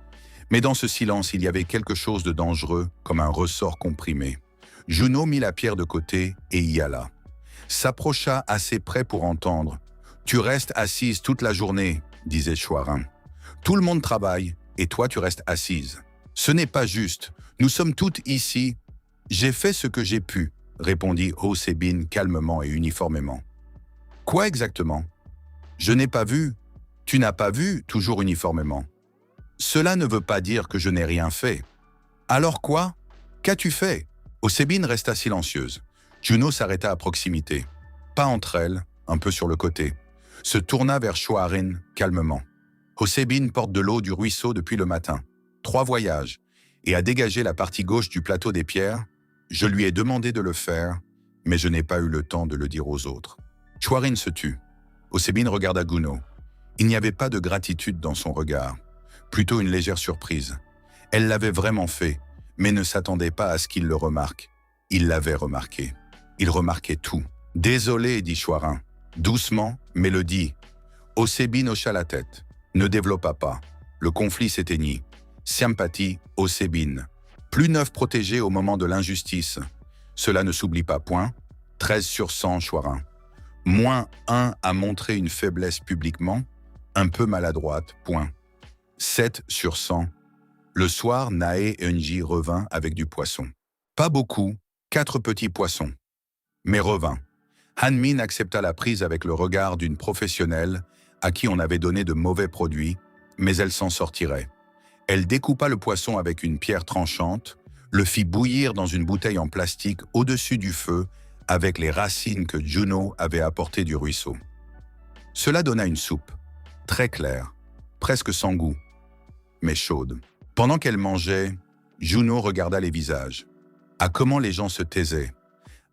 Mais dans ce silence, il y avait quelque chose de dangereux, comme un ressort comprimé. Juno mit la pierre de côté et y alla. s'approcha assez près pour entendre. « Tu restes assise toute la journée, » disait Chouarin. « Tout le monde travaille, et toi tu restes assise. Ce n'est pas juste, nous sommes toutes ici. »« J'ai fait ce que j'ai pu, » répondit Ho Se-bin calmement et uniformément. « Quoi exactement ? » ?»« Je n'ai pas vu. »« Tu n'as pas vu, toujours uniformément. »« Cela ne veut pas dire que je n'ai rien fait. »« Alors quoi ? Qu'as-tu fait ?» Ho Se-bin resta silencieuse. Juno s'arrêta à proximité, pas entre elles, un peu sur le côté, se tourna vers Chouarin calmement. Ho Se-bin porte de l'eau du ruisseau depuis le matin, 3 voyages, et a dégagé la partie gauche du plateau des pierres. Je lui ai demandé de le faire, mais je n'ai pas eu le temps de le dire aux autres. Chouarin se tut. Ho Se-bin regarda Guno. Il n'y avait pas de gratitude dans son regard, plutôt une légère surprise. Elle l'avait vraiment fait, mais ne s'attendait pas à ce qu'il le remarque. Il l'avait remarqué. Il remarquait tout. « Désolé, » dit Chouarin. Doucement, mais le dit. Ho Se-bin hocha la tête. Ne développa pas. Le conflit s'éteignit. Sympathie, Ho Se-bin. Plus 9 protégés au moment de l'injustice. Cela ne s'oublie pas, point. 13 sur 100, Chouarin. Moins 1 à montrer une faiblesse publiquement. Un peu maladroite, point. 7 sur 100. Le soir, Nae Eunji revint avec du poisson. Pas beaucoup, 4 petits poissons. Mais revint. Han-min accepta la prise avec le regard d'une professionnelle à qui on avait donné de mauvais produits, mais elle s'en sortirait. Elle découpa le poisson avec une pierre tranchante, le fit bouillir dans une bouteille en plastique au-dessus du feu avec les racines que Juno avait apportées du ruisseau. Cela donna une soupe, très claire, presque sans goût, mais chaude. Pendant qu'elle mangeait, Juno regarda les visages, à comment les gens se taisaient,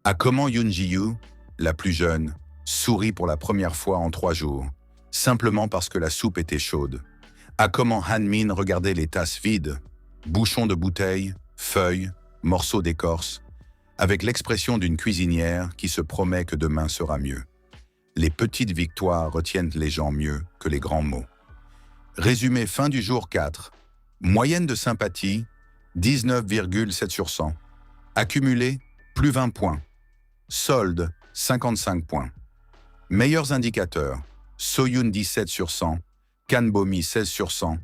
à comment Yoon Ji-yu, la plus jeune, sourit pour la première fois en 3 jours, simplement parce que la soupe était chaude, à comment Han-min regardait les tasses vides, bouchons de bouteilles, feuilles, morceaux d'écorce, avec l'expression d'une cuisinière qui se promet que demain sera mieux. Les petites victoires retiennent les gens mieux que les grands mots. Résumé fin du jour 4. Moyenne de sympathie, 19,7 sur 100. Accumulé, plus 20 points. Solde, 55 points. Meilleurs indicateurs, Soyoon 17 sur 100, Kanbomi 16 sur 100,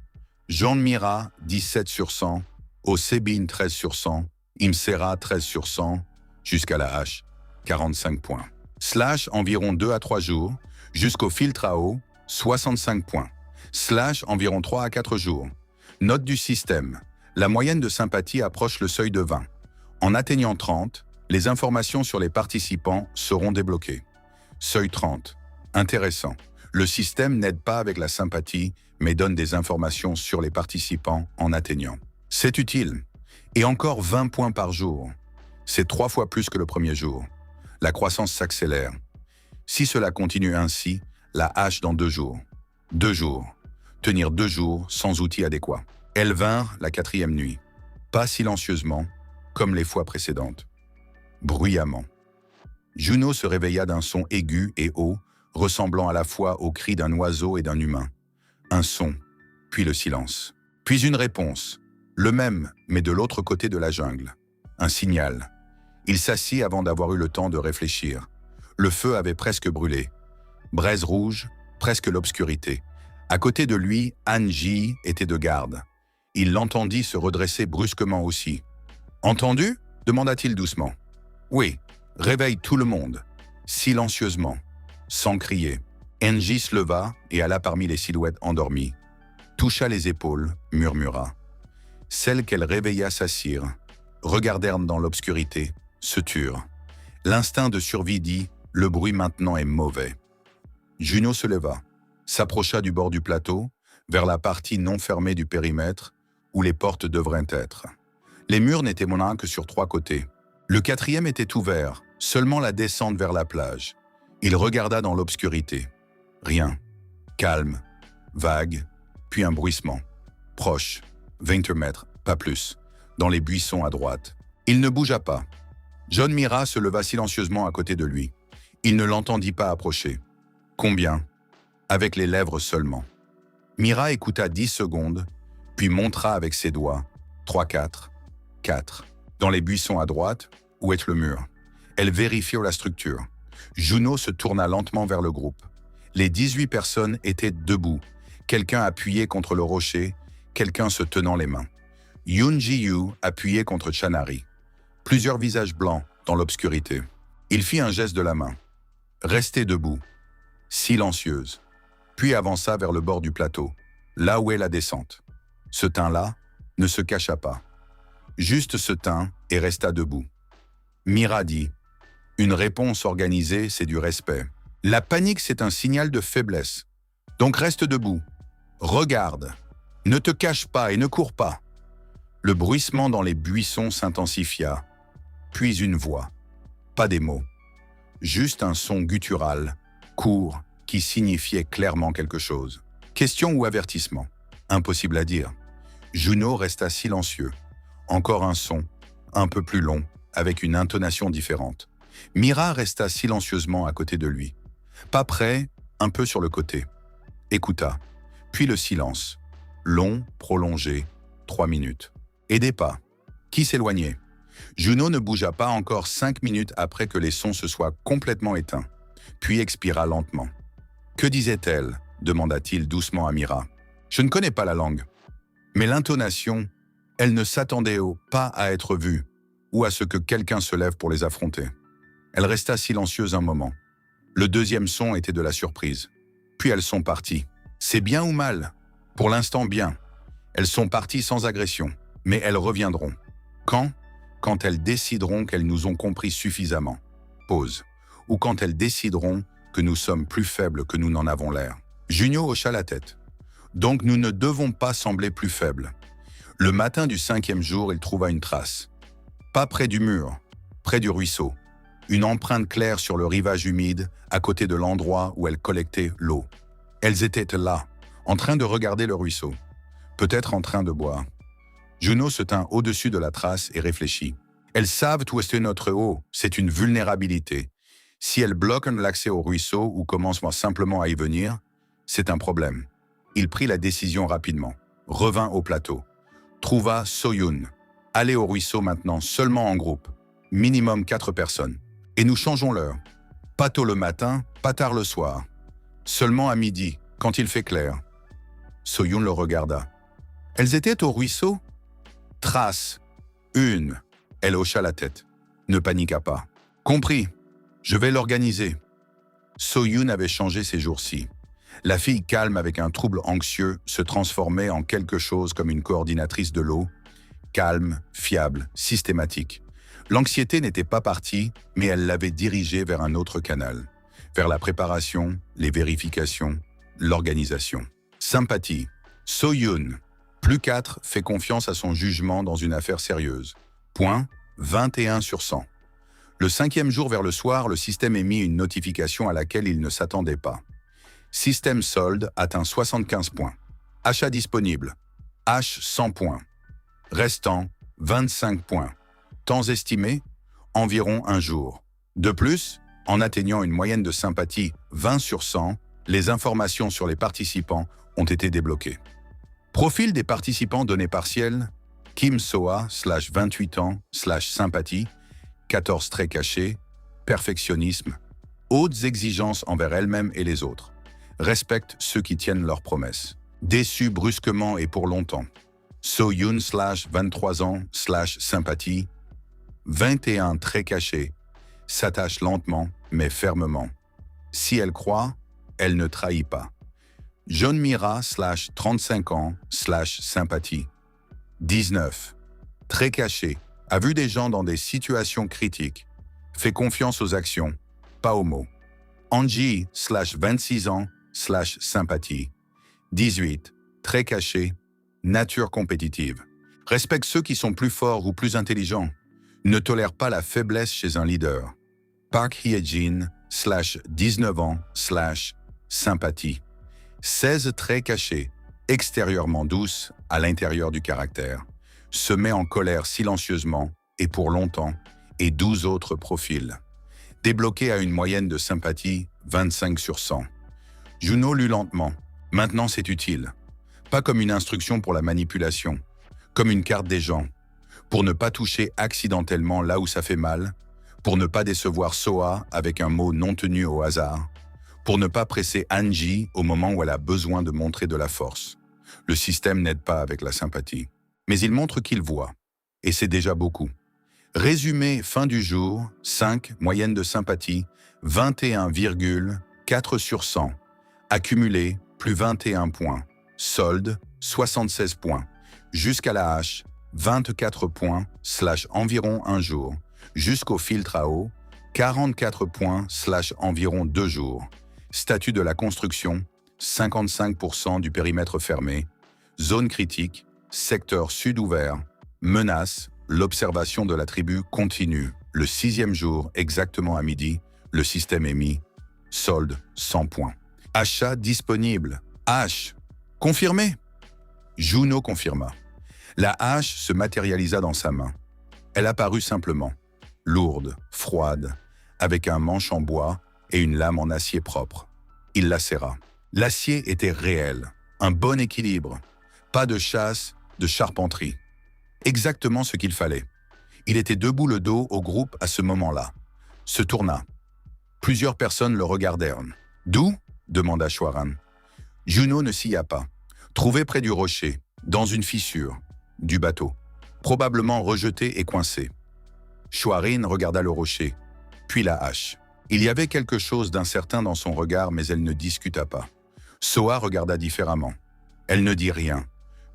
Jean Mira 17 sur 100, Ho Se-bin 13 sur 100, Imsera 13 sur 100, jusqu'à la hache, 45 points. Slash environ 2 à 3 jours, jusqu'au filtre à eau, 65 points. Slash environ 3 à 4 jours. Note du système. La moyenne de sympathie approche le seuil de 20. En atteignant 30, les informations sur les participants seront débloquées. Seuil 30. Intéressant. Le système n'aide pas avec la sympathie, mais donne des informations sur les participants en atteignant. C'est utile. Et encore 20 points par jour. C'est 3 fois plus que le premier jour. La croissance s'accélère. Si cela continue ainsi, la hache dans 2 jours. 2 jours. Tenir 2 jours sans outils adéquats. Elles vinrent la 4e nuit. Pas silencieusement, comme les fois précédentes. Bruyamment. Juno se réveilla d'un son aigu et haut, ressemblant à la fois au cri d'un oiseau et d'un humain. Un son, puis le silence. Puis une réponse, le même, mais de l'autre côté de la jungle. Un signal. Il s'assit avant d'avoir eu le temps de réfléchir. Le feu avait presque brûlé. Braise rouge, presque l'obscurité. À côté de lui, Han-ji était de garde. Il l'entendit se redresser brusquement aussi. « Entendu ?» demanda-t-il doucement. « Oui, réveille tout le monde. » Silencieusement, sans crier. Han-ji se leva et alla parmi les silhouettes endormies. Toucha les épaules, murmura. Celles qu'elle réveilla s'assirent, regardèrent dans l'obscurité, se turent. L'instinct de survie dit « le bruit maintenant est mauvais ». Juno se leva, s'approcha du bord du plateau, vers la partie non fermée du périmètre, où les portes devraient être. Les murs n'étaient moindres que sur 3 côtés. Le 4e était ouvert, seulement la descente vers la plage. Il regarda dans l'obscurité. Rien. Calme, vague, puis un bruissement. Proche, 20 mètres, pas plus, dans les buissons à droite. Il ne bougea pas. John Mira se leva silencieusement à côté de lui. Il ne l'entendit pas approcher. Combien? Avec les lèvres seulement. Mira écouta 10 secondes, puis montra avec ses doigts. 3, 4, 4. Dans les buissons à droite, où est le mur? Elle vérifia la structure. Juno se tourna lentement vers le groupe. Les 18 personnes étaient debout, quelqu'un appuyé contre le rocher, quelqu'un se tenant les mains. Yoon Ji-yu appuyé contre Chanari. Plusieurs visages blancs dans l'obscurité. Il fit un geste de la main. Restez debout, silencieuse, puis avança vers le bord du plateau, là où est la descente. Se tint là, ne se cacha pas. Juste se tint et resta debout. Mira dit « Une réponse organisée, c'est du respect. La panique, c'est un signal de faiblesse. Donc reste debout. Regarde. Ne te cache pas et ne cours pas. » Le bruissement dans les buissons s'intensifia, puis une voix. Pas des mots. Juste un son guttural, court, qui signifiait clairement quelque chose. Question ou avertissement? Impossible à dire. Juno resta silencieux. Encore un son, un peu plus long, avec une intonation différente. Mira resta silencieusement à côté de lui. Pas près, un peu sur le côté. Écouta. Puis le silence. Long, prolongé, 3 minutes. Et des pas. Qui s'éloignait? Juno ne bougea pas encore 5 minutes après que les sons se soient complètement éteints, puis expira lentement. « Que disait-elle » demanda-t-il doucement à Mira. « Je ne connais pas la langue. » Mais l'intonation, elle ne s'attendait pas à être vue, ou à ce que quelqu'un se lève pour les affronter. Elle resta silencieuse un moment. Le deuxième son était de la surprise. Puis elles sont parties. C'est bien ou mal? Pour l'instant bien. Elles sont parties sans agression, mais elles reviendront. Quand? Quand elles décideront qu'elles nous ont compris suffisamment. Pause. Ou quand elles décideront que nous sommes plus faibles que nous n'en avons l'air. Junio hocha la tête. Donc nous ne devons pas sembler plus faibles. Le matin du 5e jour, il trouva une trace. Pas près du mur, près du ruisseau. Une empreinte claire sur le rivage humide, à côté de l'endroit où elles collectaient l'eau. Elles étaient là, en train de regarder le ruisseau. Peut-être en train de boire. Juno se tint au-dessus de la trace et réfléchit. Elles savent où est notre eau, c'est une vulnérabilité. Si elles bloquent l'accès au ruisseau ou commencent simplement à y venir, c'est un problème. Il prit la décision rapidement, revint au plateau, trouva So-yoon. Allez au ruisseau maintenant seulement en groupe, minimum 4 personnes. Et nous changeons l'heure. Pas tôt le matin, pas tard le soir. Seulement à midi, quand il fait clair. So-yoon le regarda. Elles étaient au ruisseau? Trace. Une. Elle hocha la tête. Ne paniqua pas. Compris. Je vais l'organiser. So-yoon avait changé ces jours-ci. La fille calme avec un trouble anxieux se transformait en quelque chose comme une coordinatrice de l'eau, calme, fiable, systématique. L'anxiété n'était pas partie, mais elle l'avait dirigée vers un autre canal, vers la préparation, les vérifications, l'organisation. Sympathie. So-yoon, plus 4, fait confiance à son jugement dans une affaire sérieuse. Point 21 sur 100. Le 5e jour vers le soir, le système émit une notification à laquelle il ne s'attendait pas. Système solde atteint 75 points. Achat disponible. H 100 points. Restant 25 points. Temps estimé, environ 1 jour. De plus, en atteignant une moyenne de sympathie 20 sur 100, les informations sur les participants ont été débloquées. Profil des participants données partielles, Kim Soa, /28 ans, /sympathie, 14 traits cachés, perfectionnisme, hautes exigences envers elle-même et les autres, respecte ceux qui tiennent leurs promesses, déçu brusquement et pour longtemps, So-yoon, /23 ans, /sympathie, 21 traits cachés, s'attache lentement mais fermement. Si elle croit, elle ne trahit pas. John Mira, /35 ans, /sympathie, 19. Très caché, a vu des gens dans des situations critiques, fait confiance aux actions, pas aux mots. Angie, /26 ans, /sympathie, 18. Très caché, nature compétitive. Respecte ceux qui sont plus forts ou plus intelligents. Ne tolère pas la faiblesse chez un leader. Park Hye-jin, /19 ans, /sympathie. 16 traits cachés, extérieurement douce, à l'intérieur du caractère, se met en colère silencieusement et pour longtemps, et 12 autres profils. Débloqué à une moyenne de sympathie 25 sur 100. Juno lut lentement. Maintenant c'est utile. Pas comme une instruction pour la manipulation, comme une carte des gens. Pour ne pas toucher accidentellement là où ça fait mal, pour ne pas décevoir Soa avec un mot non tenu au hasard, pour ne pas presser Angie au moment où elle a besoin de montrer de la force. Le système n'aide pas avec la sympathie, mais il montre qu'il voit, et c'est déjà beaucoup. Résumé fin du jour, 5, moyenne de sympathie, 21,4 sur 100. Accumulé, plus 21 points. Solde, 76 points. Jusqu'à la hache, 24 points, environ un jour. Jusqu'au filtre à eau, 44 points, environ 2 jours. Statut de la construction, 55% du périmètre fermé. Zone critique, secteur sud ouvert. Menace, l'observation de la tribu continue. Le 6e jour, exactement à midi, le système est mis. Solde, 100 points. Achat disponible. Hache. Confirmé. Juno confirma. La hache se matérialisa dans sa main. Elle apparut simplement, lourde, froide, avec un manche en bois et une lame en acier propre. Il la serra. L'acier était réel, un bon équilibre. Pas de chasse, de charpenterie. Exactement ce qu'il fallait. Il était debout le dos au groupe à ce moment-là. Se tourna. Plusieurs personnes le regardèrent. « D'où » demanda Shwaran. Juno ne scia pas. Trouvé près du rocher, dans une fissure, du bateau, probablement rejeté et coincé. Shwarin regarda le rocher, puis la hache. Il y avait quelque chose d'incertain dans son regard, mais elle ne discuta pas. Soa regarda différemment. Elle ne dit rien,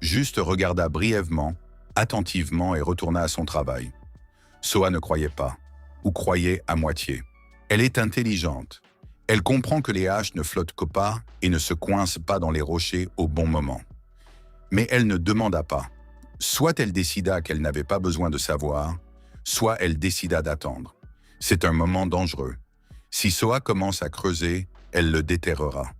juste regarda brièvement, attentivement et retourna à son travail. Soa ne croyait pas, ou croyait à moitié. Elle est intelligente. Elle comprend que les haches ne flottent que pas et ne se coincent pas dans les rochers au bon moment. Mais elle ne demanda pas. Soit elle décida qu'elle n'avait pas besoin de savoir, soit elle décida d'attendre. C'est un moment dangereux. Si Soa commence à creuser, elle le déterrera.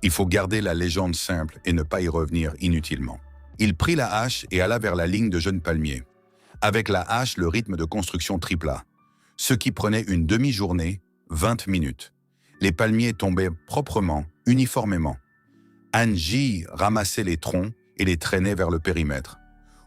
Il faut garder la légende simple et ne pas y revenir inutilement. Il prit la hache et alla vers la ligne de jeunes palmiers. Avec la hache, le rythme de construction tripla, ce qui prenait une demi-journée, 20 minutes. Les palmiers tombaient proprement, uniformément. Angie ramassait les troncs et les traînait vers le périmètre.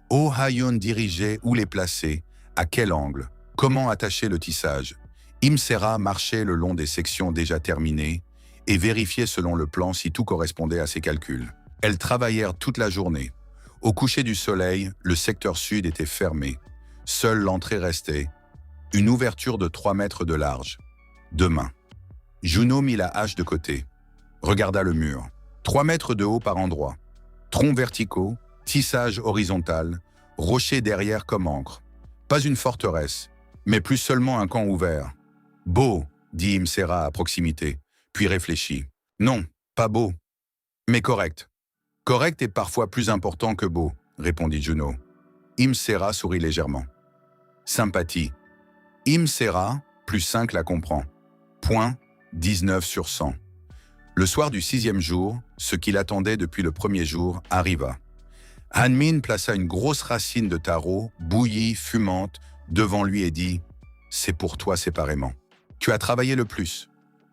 Oh Hayun dirigeait où les placer, à quel angle, comment attacher le tissage. Imsera marchait le long des sections déjà terminées et vérifiait selon le plan si tout correspondait à ses calculs. Elles travaillèrent toute la journée. Au coucher du soleil, le secteur sud était fermé. Seule l'entrée restait, une ouverture de 3 mètres de large. Demain. Juno mit la hache de côté, regarda le mur. 3 mètres de haut par endroit. Troncs verticaux, tissage horizontal, rochers derrière comme encre. Pas une forteresse, mais plus seulement un camp ouvert. Beau, dit Imsera à proximité, puis réfléchit. Non, pas beau, mais correct. Correct est parfois plus important que beau, répondit Juno. Imsera sourit légèrement. Sympathie. Imsera, plus 5 la comprend. Point, 19 sur 100. Le soir du 6e jour, ce qu'il attendait depuis le premier jour arriva. Hanmin plaça une grosse racine de taro, bouillie, fumante, devant lui et dit « C'est pour toi séparément. Tu as travaillé le plus. »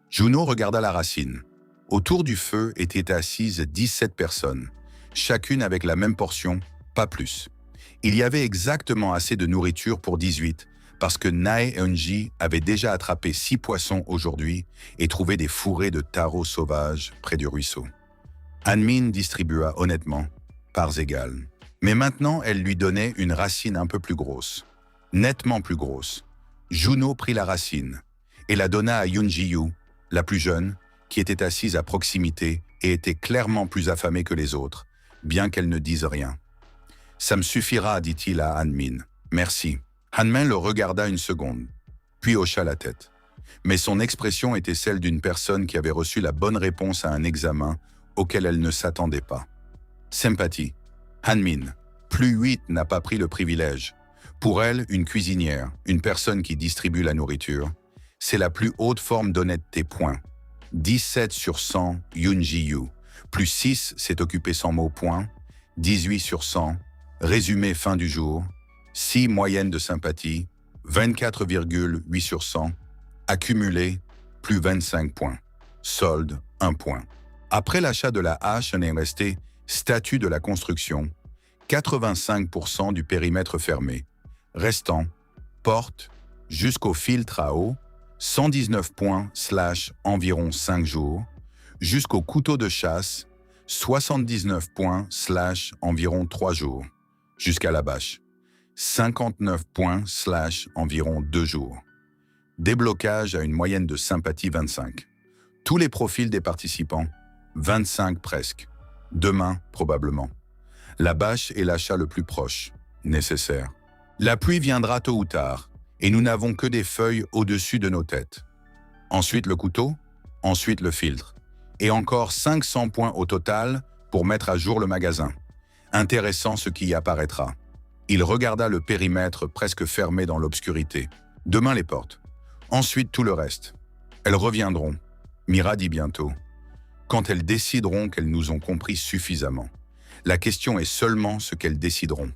Juno regarda la racine. Autour du feu étaient assises 17 personnes, chacune avec la même portion, pas plus. Il y avait exactement assez de nourriture pour 18, parce que Nae Eunji avait déjà attrapé 6 poissons aujourd'hui et trouvé des fourrés de taro sauvages près du ruisseau. Hanmin distribua honnêtement, parts égales. Mais maintenant, elle lui donnait une racine un peu plus grosse, nettement plus grosse. Juno prit la racine et la donna à Yoonji-yu, la plus jeune, qui était assise à proximité et était clairement plus affamée que les autres, bien qu'elle ne dise rien. « Ça me suffira, dit-il à Hanmin. Merci. » Hanmin le regarda une seconde, puis hocha la tête. Mais son expression était celle d'une personne qui avait reçu la bonne réponse à un examen auquel elle ne s'attendait pas. Sympathie. Hanmin, plus 8 n'a pas pris le privilège. Pour elle, une cuisinière, une personne qui distribue la nourriture, c'est la plus haute forme d'honnêteté, point. 17 sur 100, Yoonji-yu. Plus 6 s'est occupé sans mot, point. 18 sur 100, résumé fin du jour. 6 moyenne de sympathie, 24,8 sur 100, accumulé, plus 25 points. Solde, 1 point. Après l'achat de la hache, on est resté statut de la construction, 85% du périmètre fermé. Restant, porte, jusqu'au filtre à eau, 119 points / environ 5 jours, jusqu'au couteau de chasse, 79 points / environ 3 jours, jusqu'à la bâche, 59 points / environ 2 jours. Déblocage à une moyenne de sympathie 25. Tous les profils des participants, 25 presque. Demain, probablement. La bâche est l'achat le plus proche, nécessaire. La pluie viendra tôt ou tard, et nous n'avons que des feuilles au-dessus de nos têtes. Ensuite le couteau, ensuite le filtre. Et encore 500 points au total pour mettre à jour le magasin. Intéressant ce qui y apparaîtra. Il regarda le périmètre presque fermé dans l'obscurité. Demain les portes. Ensuite tout le reste. Elles reviendront. Mira dit bientôt. Quand elles décideront qu'elles nous ont compris suffisamment. La question est seulement ce qu'elles décideront.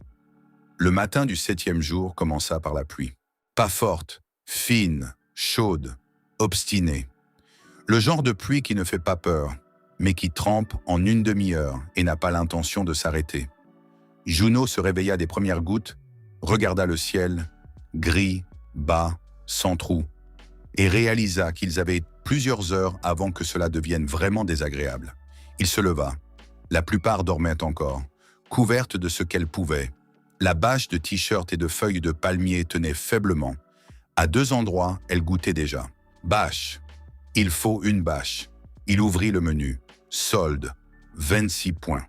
Le matin du 7e jour commença par la pluie. Pas forte, fine, chaude, obstinée. Le genre de pluie qui ne fait pas peur, mais qui trempe en une demi-heure et n'a pas l'intention de s'arrêter. Juno se réveilla des premières gouttes, regarda le ciel, gris, bas, sans trou, et réalisa qu'ils avaient plusieurs heures avant que cela devienne vraiment désagréable. Il se leva. La plupart dormaient encore, couvertes de ce qu'elles pouvaient. La bâche de t-shirt et de feuilles de palmier tenait faiblement. À 2 endroits, elle goûtait déjà. Bâche. Il faut une bâche. Il ouvrit le menu. Solde. 26 points.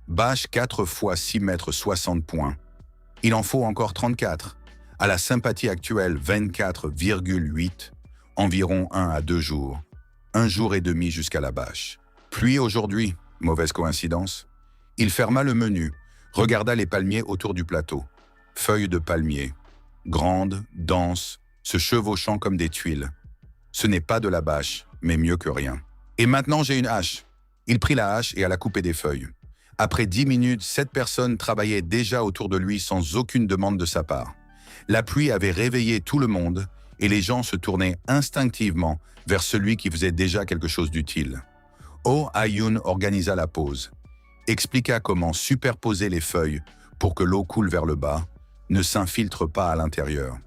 Bâche 4 fois 6 mètres 60 points. Il en faut encore 34. À la sympathie actuelle, 24,8. Environ 1 à 2 jours. 1 jour et demi jusqu'à la bâche. Pluie aujourd'hui. Mauvaise coïncidence. Il ferma le menu. Regarda les palmiers autour du plateau. Feuilles de palmier. Grandes, denses, se chevauchant comme des tuiles. Ce n'est pas de la bâche, mais mieux que rien. Et maintenant j'ai une hache. Il prit la hache et alla couper des feuilles. Après 10 minutes, 7 personnes travaillaient déjà autour de lui sans aucune demande de sa part. La pluie avait réveillé tout le monde et les gens se tournaient instinctivement vers celui qui faisait déjà quelque chose d'utile. Oh Ayun organisa la pause. Expliqua comment superposer les feuilles pour que l'eau coule vers le bas, ne s'infiltre pas à l'intérieur.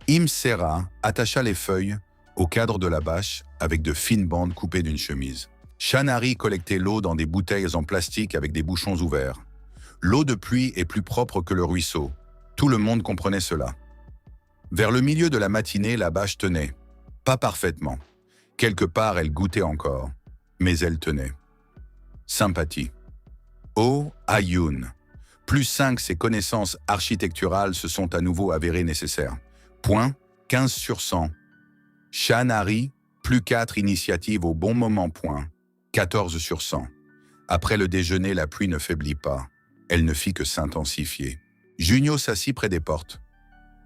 Im Serra attacha les feuilles au cadre de la bâche avec de fines bandes coupées d'une chemise. Shanari collectait l'eau dans des bouteilles en plastique avec des bouchons ouverts. L'eau de pluie est plus propre que le ruisseau. Tout le monde comprenait cela. Vers le milieu de la matinée, la bâche tenait. Pas parfaitement. Quelque part, elle goûtait encore. Mais elle tenait. Sympathie. Oh, Ayun. Plus 5, ses connaissances architecturales se sont à nouveau avérées nécessaires. Point, 15 sur 100. Shanari, plus 4 initiatives au bon moment. Point, 14 sur 100. Après le déjeuner, la pluie ne faiblit pas. Elle ne fit que s'intensifier. Junio s'assit près des portes.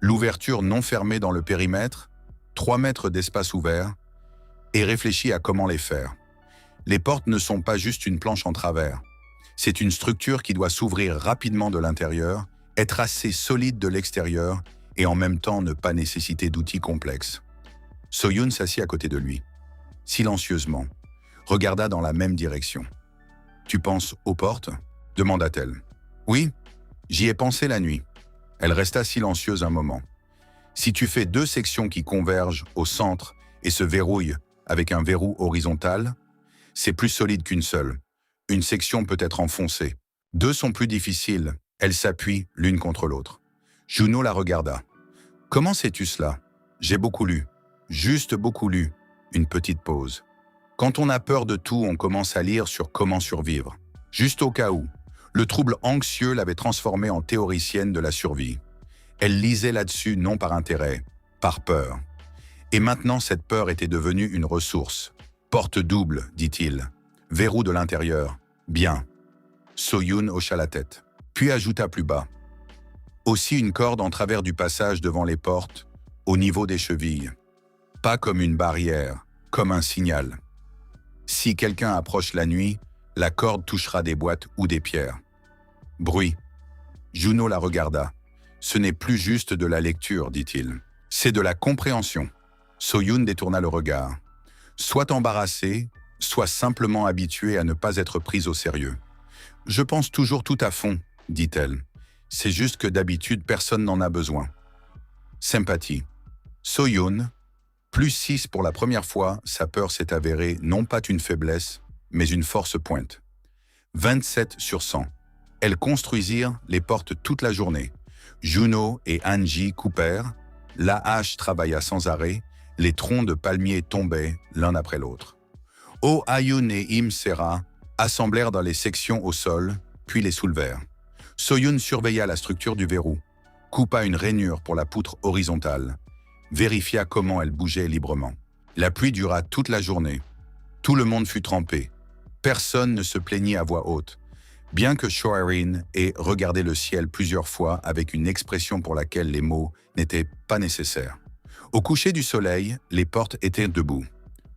L'ouverture non fermée dans le périmètre, 3 mètres d'espace ouvert, et réfléchit à comment les faire. Les portes ne sont pas juste une planche en travers. C'est une structure qui doit s'ouvrir rapidement de l'intérieur, être assez solide de l'extérieur et en même temps ne pas nécessiter d'outils complexes. Soyun s'assit à côté de lui. Silencieusement, regarda dans la même direction. « Tu penses aux portes ?» demanda-t-elle. « Oui, j'y ai pensé la nuit. » Elle resta silencieuse un moment. « Si tu fais 2 sections qui convergent au centre et se verrouillent avec un verrou horizontal, c'est plus solide qu'une seule. Une section peut être enfoncée. 2 sont plus difficiles. Elles s'appuient l'une contre l'autre. » Juno la regarda. « Comment sais-tu cela ? J'ai beaucoup lu. Juste beaucoup lu. » Une petite pause. Quand on a peur de tout, on commence à lire sur comment survivre. Juste au cas où. Le trouble anxieux l'avait transformée en théoricienne de la survie. Elle lisait là-dessus non par intérêt, par peur. Et maintenant, cette peur était devenue une ressource. Porte double, dit-il. Verrou de l'intérieur. Bien. Soyun hocha la tête, puis ajouta plus bas. Aussi une corde en travers du passage devant les portes, au niveau des chevilles. Pas comme une barrière, comme un signal. Si quelqu'un approche la nuit, la corde touchera des boîtes ou des pierres. Bruit. Juno la regarda. Ce n'est plus juste de la lecture, dit-il. C'est de la compréhension. Soyun détourna le regard. Soit embarrassée, soit simplement habituée à ne pas être prise au sérieux. Je pense toujours tout à fond, dit-elle. C'est juste que d'habitude, personne n'en a besoin. Sympathie. Soyun, +6 pour la première fois, sa peur s'est avérée non pas une faiblesse, mais une force pointe. 27 sur 100. Elles construisirent les portes toute la journée. Juno et Anji coupèrent, la hache travailla sans arrêt, les troncs de palmiers tombaient l'un après l'autre. Oh Ayun et Im Sera assemblèrent dans les sections au sol, puis les soulevèrent. Soyun surveilla la structure du verrou, coupa une rainure pour la poutre horizontale, vérifia comment elle bougeait librement. La pluie dura toute la journée. Tout le monde fut trempé. Personne ne se plaignit à voix haute, bien que Shorin ait regardé le ciel plusieurs fois avec une expression pour laquelle les mots n'étaient pas nécessaires. Au coucher du soleil, les portes étaient debout,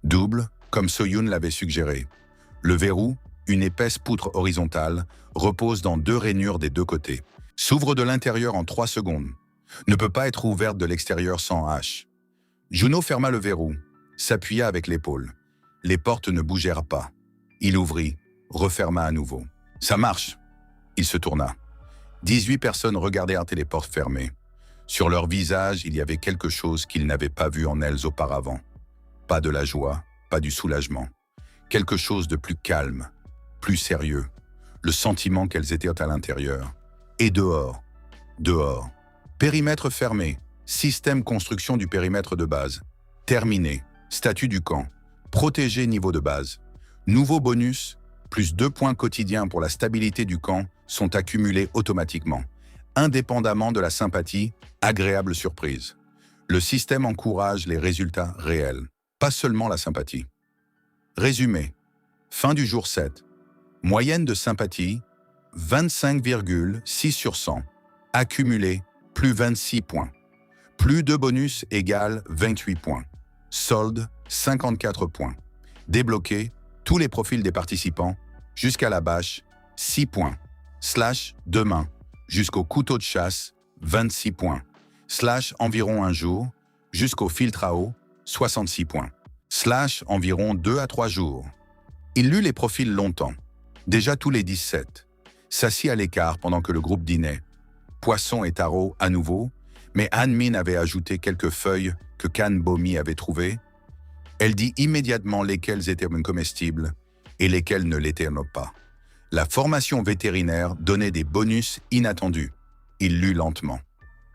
doubles, comme Soyun l'avait suggéré. Le verrou, une épaisse poutre horizontale, repose dans 2 rainures des 2 côtés. S'ouvre de l'intérieur en 3 secondes. Ne peut pas être ouverte de l'extérieur sans hache. Juno ferma le verrou, s'appuya avec l'épaule. Les portes ne bougèrent pas. Il ouvrit, referma à nouveau. « Ça marche !» Il se tourna. 18 personnes regardèrent les portes fermées. Sur leur visage, il y avait quelque chose qu'ils n'avaient pas vu en elles auparavant. Pas de la joie, pas du soulagement. Quelque chose de plus calme, plus sérieux. Le sentiment qu'elles étaient à l'intérieur. Et dehors. Dehors. Périmètre fermé. Système construction du périmètre de base. Terminé. Statut du camp. Protégé niveau de base. Nouveau bonus, plus 2 points quotidiens pour la stabilité du camp sont accumulés automatiquement. Indépendamment de la sympathie, agréable surprise. Le système encourage les résultats réels, pas seulement la sympathie. Résumé. Fin du jour 7. Moyenne de sympathie, 25,6 sur 100. Accumulé, plus 26 points. Plus de bonus égale 28 points. Solde, 54 points. Débloqué, tous les profils des participants, jusqu'à la bâche, 6 points. Slash, demain, jusqu'au couteau de chasse, 26 points. Slash, environ un jour, jusqu'au filtre à eau, 66 points. Slash, environ 2 à 3 jours. Il lut les profils longtemps, déjà tous les 17. S'assit à l'écart pendant que le groupe dînait. Poisson et tarot à nouveau, mais Anmin avait ajouté quelques feuilles que Kan Bomi avait trouvées. Elle dit immédiatement lesquelles étaient comestibles et lesquelles ne l'étaient pas. La formation vétérinaire donnait des bonus inattendus. Il lut lentement.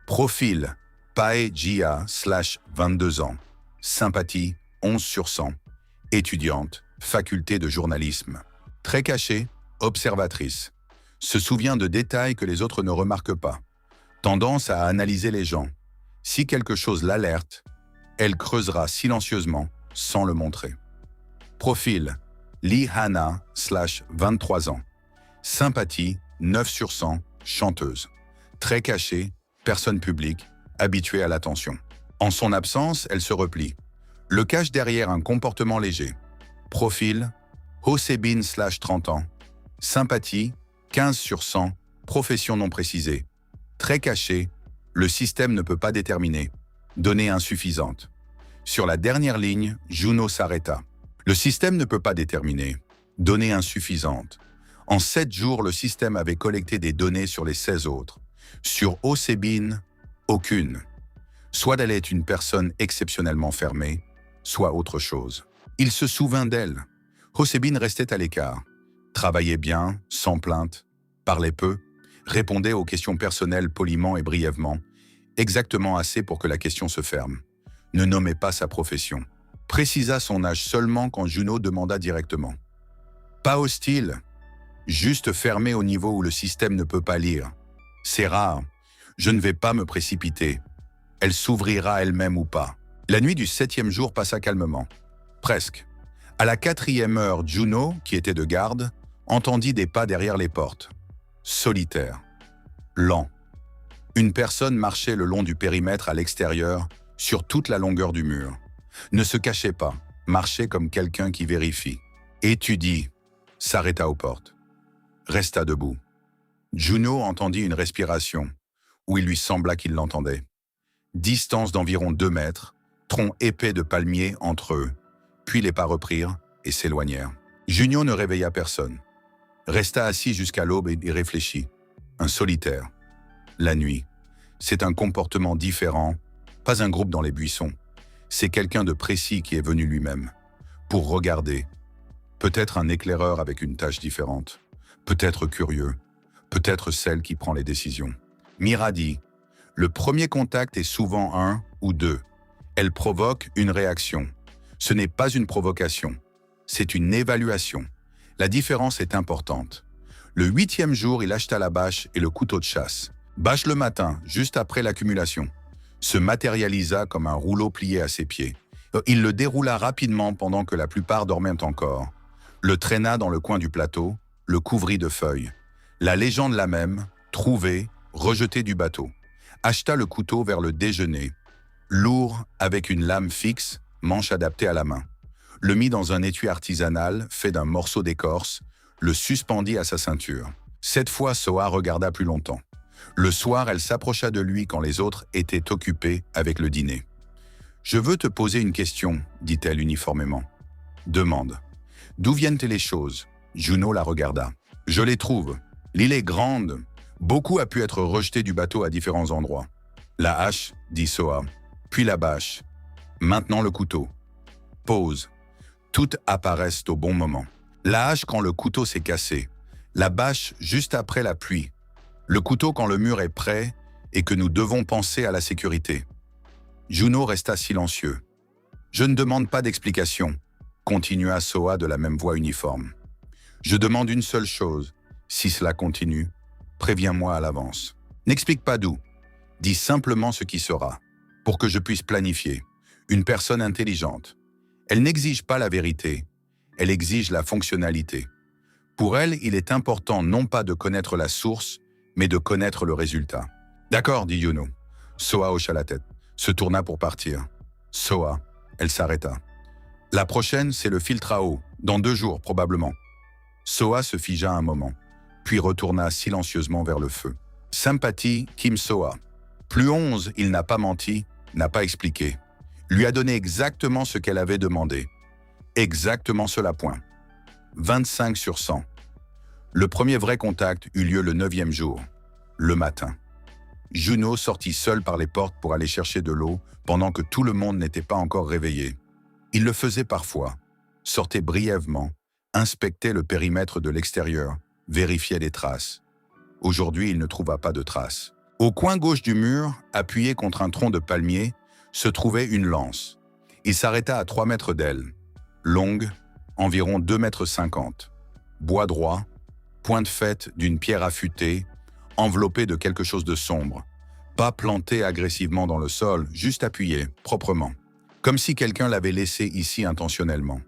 Profil, Pae Jia, / 22 ans. Sympathie, 11 sur 100. Étudiante, faculté de journalisme. Très cachée, observatrice. Se souvient de détails que les autres ne remarquent pas. Tendance à analyser les gens. Si quelque chose l'alerte, elle creusera silencieusement, sans le montrer. Profil, Lee Hana, / 23 ans. Sympathie, 9 sur 100, chanteuse. Très cachée, personne publique, habituée à l'attention. En son absence, elle se replie. Le cache derrière un comportement léger. Profil, Hosebin, / 30 ans. Sympathie, 15 sur 100, profession non précisée. Très cachée, le système ne peut pas déterminer. Donnée insuffisante. Sur la dernière ligne, Juno s'arrêta. Le système ne peut pas déterminer. Donnée insuffisante. En 7 jours, le système avait collecté des données sur les 16 autres. Sur Hosebin, aucune. Soit elle est une personne exceptionnellement fermée, soit autre chose. Il se souvint d'elle. Hosebin restait à l'écart. Travaillait bien, sans plainte, parlait peu, répondait aux questions personnelles poliment et brièvement, exactement assez pour que la question se ferme. Ne nommait pas sa profession. Précisa son âge seulement quand Juno demanda directement. Pas hostile, juste fermé au niveau où le système ne peut pas lire. C'est rare, je ne vais pas me précipiter. Elle s'ouvrira elle-même ou pas. La nuit du 7e jour passa calmement. Presque. À la 4e heure, Juno, qui était de garde, entendit des pas derrière les portes. Solitaire. Lent. Une personne marchait le long du périmètre à l'extérieur, sur toute la longueur du mur. Ne se cachait pas, marchait comme quelqu'un qui vérifie. Étudie. S'arrêta aux portes. Resta debout. Juno entendit une respiration, où il lui sembla qu'il l'entendait. Distance d'environ 2 mètres, tronc épais de palmiers entre eux, puis les pas reprirent et s'éloignèrent. Juno ne réveilla personne. Resta assis jusqu'à l'aube et réfléchit. Un solitaire. La nuit. C'est un comportement différent, Pas un groupe dans les buissons. C'est quelqu'un de précis qui est venu lui-même. Pour regarder. Peut-être un éclaireur avec une tâche différente. Peut-être curieux. Peut-être celle qui prend les décisions. Mira dit, le premier contact est souvent un ou deux. Elle provoque une réaction. Ce n'est pas une provocation. C'est une évaluation. La différence est importante. Le 8e jour, il acheta la bâche et le couteau de chasse. Bâche le matin, juste après l'accumulation. Se matérialisa comme un rouleau plié à ses pieds. Il le déroula rapidement pendant que la plupart dormaient encore. Le traîna dans le coin du plateau, le couvrit de feuilles. La légende la même, trouvé, rejeté du bateau. Acheta le couteau vers le déjeuner. Lourd, avec une lame fixe, manche adaptée à la main. Le mit dans un étui artisanal fait d'un morceau d'écorce, le suspendit à sa ceinture. Cette fois, Soa regarda plus longtemps. Le soir, elle s'approcha de lui quand les autres étaient occupés avec le dîner. « Je veux te poser une question, dit-elle uniformément. Demande. D'où viennent les choses ?» Juno la regarda. « Je les trouve. L'île est grande. Beaucoup a pu être rejeté du bateau à différents endroits. La hache, dit Soa, puis la bâche. Maintenant le couteau. Pause. Toutes apparaissent au bon moment. La hache quand le couteau s'est cassé. La bâche juste après la pluie. Le couteau quand le mur est prêt et que nous devons penser à la sécurité. » Juno resta silencieux. « Je ne demande pas d'explication, » continua Soa de la même voix uniforme. « Je demande une seule chose. Si cela continue, préviens-moi à l'avance. N'explique pas d'où. Dis simplement ce qui sera, pour que je puisse planifier. Une personne intelligente. Elle n'exige pas la vérité, elle exige la fonctionnalité. Pour elle, il est important non pas de connaître la source, mais de connaître le résultat. « D'accord, dit Juno. » Soa hocha la tête, se tourna pour partir. « Soa, elle s'arrêta. La prochaine, c'est le filtre à eau, dans 2 jours probablement. » Soa se figea un moment, puis retourna silencieusement vers le feu. Sympathie, Kim Soa. Plus 11, il n'a pas menti, n'a pas expliqué. Lui a donné exactement ce qu'elle avait demandé. Exactement cela point. 25 sur 100. Le premier vrai contact eut lieu le 9e jour, le matin. Juno sortit seule par les portes pour aller chercher de l'eau pendant que tout le monde n'était pas encore réveillé. Il le faisait parfois, sortait brièvement, inspectait le périmètre de l'extérieur, vérifiait les traces. Aujourd'hui, il ne trouva pas de traces. Au coin gauche du mur, appuyé contre un tronc de palmier, se trouvait une lance. Il s'arrêta à 3 mètres d'elle, longue, environ 2,50 m, bois droit, pointe faite d'une pierre affûtée, enveloppée de quelque chose de sombre, pas plantée agressivement dans le sol, juste appuyée, proprement, comme si quelqu'un l'avait laissée ici intentionnellement.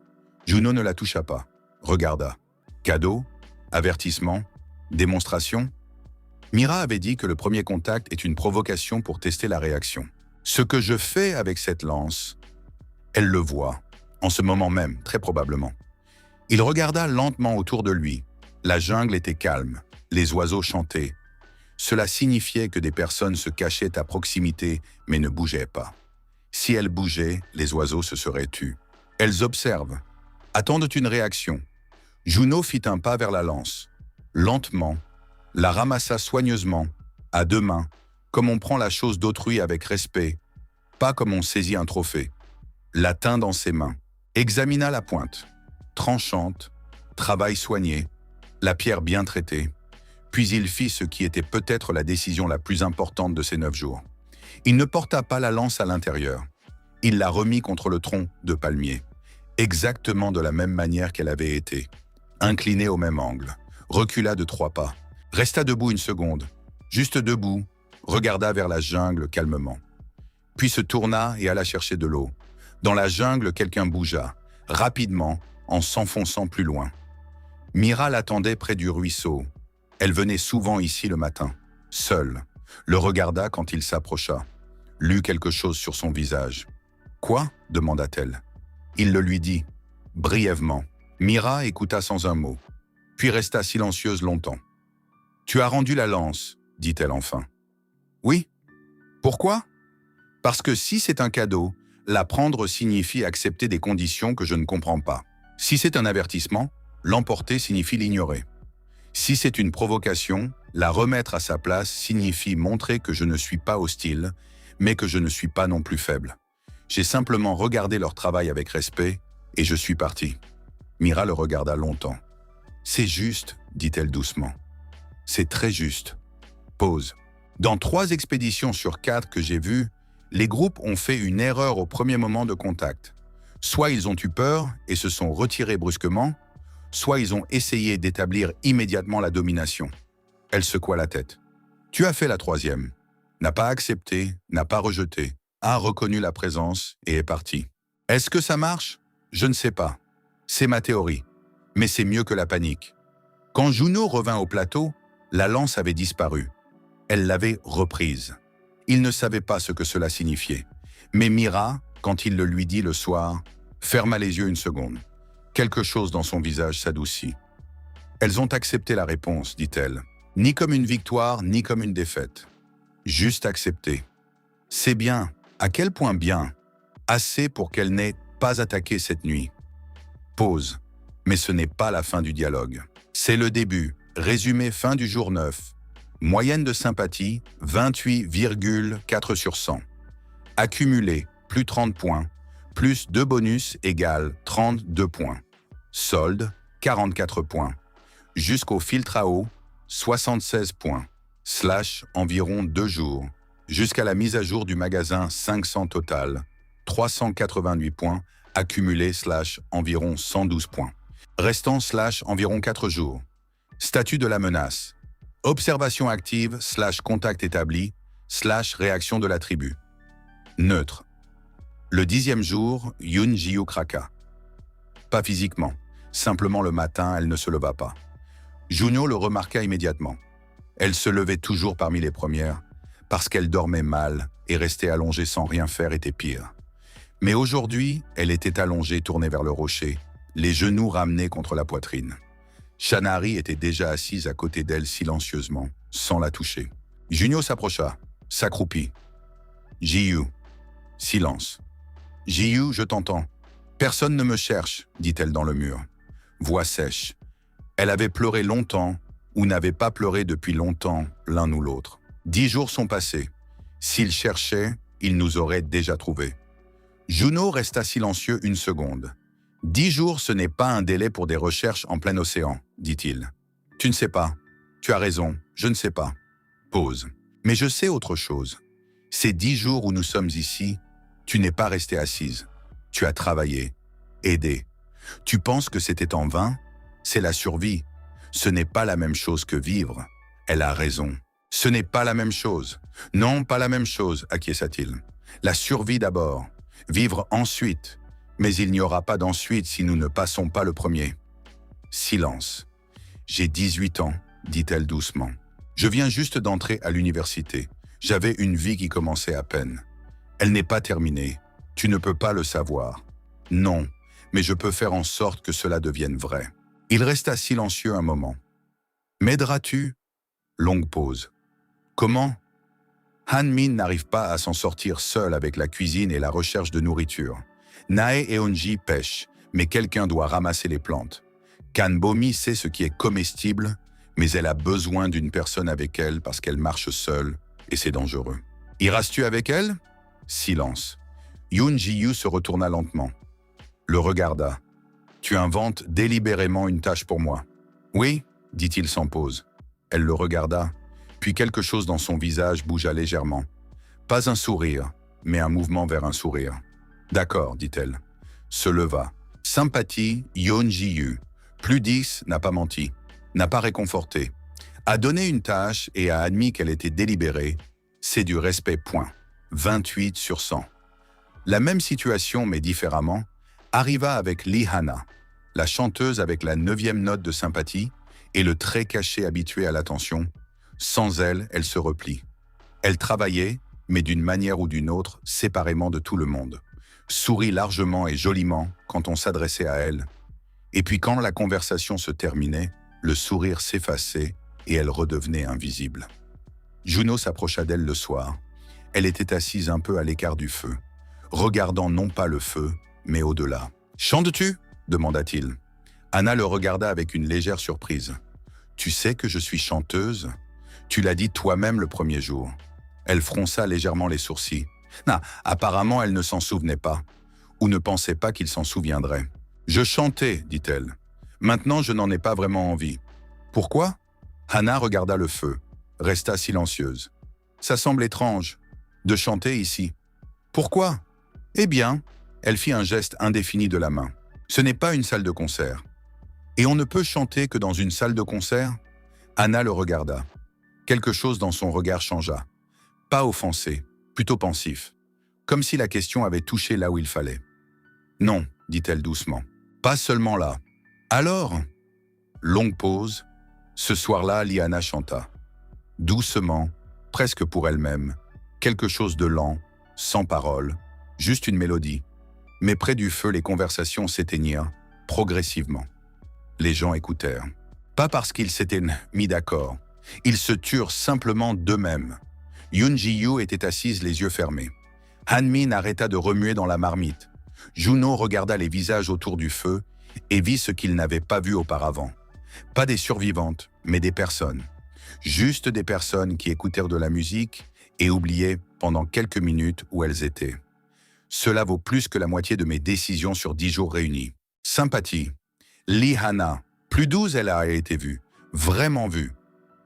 Juno ne la toucha pas, regarda. Cadeau, avertissement, démonstration. Mira avait dit que le premier contact est une provocation pour tester la réaction. Ce que je fais avec cette lance, elle le voit, en ce moment même, très probablement. Il regarda lentement autour de lui. La jungle était calme, les oiseaux chantaient. Cela signifiait que des personnes se cachaient à proximité, mais ne bougeaient pas. Si elles bougeaient, les oiseaux se seraient tus. Elles observent, attendent une réaction. Juno fit un pas vers la lance. Lentement, la ramassa soigneusement, à 2 mains, comme on prend la chose d'autrui avec respect, pas comme on saisit un trophée. La tint dans ses mains, examina la pointe, tranchante, travail soigné, la pierre bien traitée, puis il fit ce qui était peut-être la décision la plus importante de ces 9 jours. Il ne porta pas la lance à l'intérieur. Il la remit contre le tronc de palmier, exactement de la même manière qu'elle avait été, inclinée au même angle, recula de 3 pas, resta debout une seconde, juste debout, regarda vers la jungle calmement. Puis se tourna et alla chercher de l'eau. Dans la jungle, quelqu'un bougea, rapidement, en s'enfonçant plus loin. Mira l'attendait près du ruisseau. Elle venait souvent ici le matin, seule, le regarda quand il s'approcha, lut quelque chose sur son visage. « Quoi ?» demanda-t-elle. Il le lui dit, brièvement. Mira écouta sans un mot, puis resta silencieuse longtemps. « Tu as rendu la lance, dit-elle enfin. « Oui. Pourquoi ? Parce que si c'est un cadeau, la prendre signifie accepter des conditions que je ne comprends pas. Si c'est un avertissement, l'emporter signifie l'ignorer. Si c'est une provocation, la remettre à sa place signifie montrer que je ne suis pas hostile, mais que je ne suis pas non plus faible. J'ai simplement regardé leur travail avec respect et je suis parti. Mira le regarda longtemps. « C'est juste, dit-elle doucement. C'est très juste. » Pause. Dans 3 expéditions sur 4 que j'ai vues, les groupes ont fait une erreur au premier moment de contact. Soit ils ont eu peur et se sont retirés brusquement, soit ils ont essayé d'établir immédiatement la domination. Elle secoua la tête. « Tu as fait la 3e. N'a pas accepté, n'a pas rejeté, a reconnu la présence et est parti. Est-ce que ça marche? Je ne sais pas. C'est ma théorie. Mais c'est mieux que la panique. » Quand Juno revint au plateau, la lance avait disparu. Elle l'avait reprise. Il ne savait pas ce que cela signifiait. Mais Mira, quand il le lui dit le soir, ferma les yeux une seconde. Quelque chose dans son visage s'adoucit. « Elles ont accepté la réponse, dit-elle. Ni comme une victoire, ni comme une défaite. Juste accepté. C'est bien. À quel point bien? Assez pour qu'elle n'ait pas attaqué cette nuit. » Pause. Mais ce n'est pas la fin du dialogue. C'est le début. Résumé fin du jour 9. Moyenne de sympathie, 28,4 sur 100. Accumulé, plus 30 points. Plus 2 bonus égale 32 points. Solde, 44 points. Jusqu'au filtre à eau, 76 points. / environ 2 jours. Jusqu'à la mise à jour du magasin 500 total. 388 points. Accumulé / environ 112 points. Restant / environ 4 jours. Statut de la menace. Observation active / contact établi / réaction de la tribu. Neutre. Le 10e jour, Yoon Ji-Yoo craqua. Pas physiquement. Simplement le matin, elle ne se leva pas. Juno le remarqua immédiatement. Elle se levait toujours parmi les premières, parce qu'elle dormait mal et rester allongée sans rien faire était pire. Mais aujourd'hui, elle était allongée tournée vers le rocher, les genoux ramenés contre la poitrine. Shanari était déjà assise à côté d'elle silencieusement, sans la toucher. Juno s'approcha, s'accroupit. « Ji-Yoo. » Silence. « Ji-Yoo, je t'entends. »« Personne ne me cherche, » dit-elle dans le mur. Voix sèche. Elle avait pleuré longtemps, ou n'avait pas pleuré depuis longtemps, l'un ou l'autre. 10 jours sont passés. S'ils cherchaient, ils nous auraient déjà trouvés. Juno resta silencieux une seconde. 10 jours, ce n'est pas un délai pour des recherches en plein océan, dit-il. Tu ne sais pas. Tu as raison, je ne sais pas. Pause. Mais je sais autre chose. Ces 10 jours où nous sommes ici, tu n'es pas restée assise. Tu as travaillé, aidé. Tu penses que c'était en vain? C'est la survie. Ce n'est pas la même chose que vivre. Elle a raison. Ce n'est pas la même chose. Non, pas la même chose, acquiesça-t-il. La survie d'abord. Vivre ensuite. Mais il n'y aura pas d'ensuite si nous ne passons pas le premier. Silence. J'ai 18 ans, dit-elle doucement. Je viens juste d'entrer à l'université. J'avais une vie qui commençait à peine. Elle n'est pas terminée. Tu ne peux pas le savoir. Non, mais je peux faire en sorte que cela devienne vrai. Il resta silencieux un moment. M'aideras-tu? Longue pause. Comment? Han-min n'arrive pas à s'en sortir seul avec la cuisine et la recherche de nourriture. Nae et Eunji pêchent, mais quelqu'un doit ramasser les plantes. Kanbomi sait ce qui est comestible, mais elle a besoin d'une personne avec elle parce qu'elle marche seule et c'est dangereux. Iras-tu avec elle? Silence. Yoon Ji-Yoo se retourna lentement. Le regarda. Tu inventes délibérément une tâche pour moi. Oui, dit-il sans pause. Elle le regarda, puis quelque chose dans son visage bougea légèrement. Pas un sourire, mais un mouvement vers un sourire. D'accord, dit-elle. Se leva. Sympathie, Yoon Ji-Yoo. Plus 10, n'a pas menti, n'a pas réconforté. A donné une tâche et a admis qu'elle était délibérée. C'est du respect, point. 28 sur 100. La même situation, mais différemment, arriva avec Lee Hana, la chanteuse avec la 9e note de sympathie et le trait caché habitué à l'attention. Sans elle, elle se replie. Elle travaillait, mais d'une manière ou d'une autre, séparément de tout le monde. Sourit largement et joliment quand on s'adressait à elle. Et puis quand la conversation se terminait, le sourire s'effaçait et elle redevenait invisible. Juno s'approcha d'elle le soir. Elle était assise un peu à l'écart du feu, regardant non pas le feu, mais au-delà. « Chantes-tu » demanda-t-il. Anna le regarda avec une légère surprise. « Tu sais que je suis chanteuse ? Tu l'as dit toi-même le premier jour. » Elle fronça légèrement les sourcils. Non, apparemment, elle ne s'en souvenait pas, ou ne pensait pas qu'il s'en souviendrait. « Je chantais, dit-elle. Maintenant, je n'en ai pas vraiment envie. »« Pourquoi ?» Hannah regarda le feu, resta silencieuse. « Ça semble étrange, de chanter ici. »« Pourquoi ?» ?»« Eh bien, » elle fit un geste indéfini de la main. « Ce n'est pas une salle de concert. »« Et on ne peut chanter que dans une salle de concert ?» Hannah le regarda. Quelque chose dans son regard changea. Pas offensé, plutôt pensif, comme si la question avait touché là où il fallait. « Non, dit-elle doucement, pas seulement là. »« Alors ?» Longue pause. Ce soir-là, Liana chanta. Doucement, presque pour elle-même, quelque chose de lent, sans parole, juste une mélodie. Mais près du feu, les conversations s'éteignirent, progressivement. Les gens écoutèrent. Pas parce qu'ils s'étaient mis d'accord. Ils se turent simplement d'eux-mêmes. Yoon Ji-yoo était assise les yeux fermés. Han-min arrêta de remuer dans la marmite. Juno regarda les visages autour du feu et vit ce qu'il n'avait pas vu auparavant. Pas des survivantes, mais des personnes. Juste des personnes qui écoutèrent de la musique et oubliaient pendant quelques minutes où elles étaient. Cela vaut plus que la moitié de mes décisions sur 10 jours réunis. Sympathie. Lee Hannah. Plus douce elle a été vue. Vraiment vue.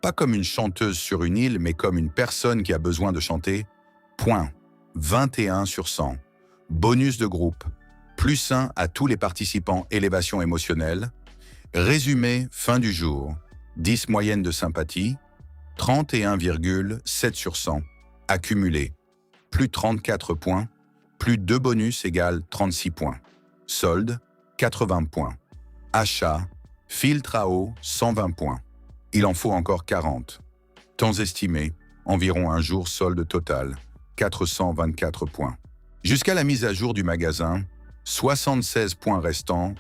Pas comme une chanteuse sur une île, mais comme une personne qui a besoin de chanter. Point. 21 sur 100. Bonus de groupe. Plus 1 à tous les participants élévation émotionnelle. Résumé fin du jour. 10 moyenne de sympathie. 31,7 sur 100. Accumulé. Plus 34 points. Plus 2 bonus égale 36 points. Solde, 80 points. Achat, filtre à eau, 120 points. Il en faut encore 40. Temps estimé, environ un jour solde total, 424 points. Jusqu'à la mise à jour du magasin, 76 points restants,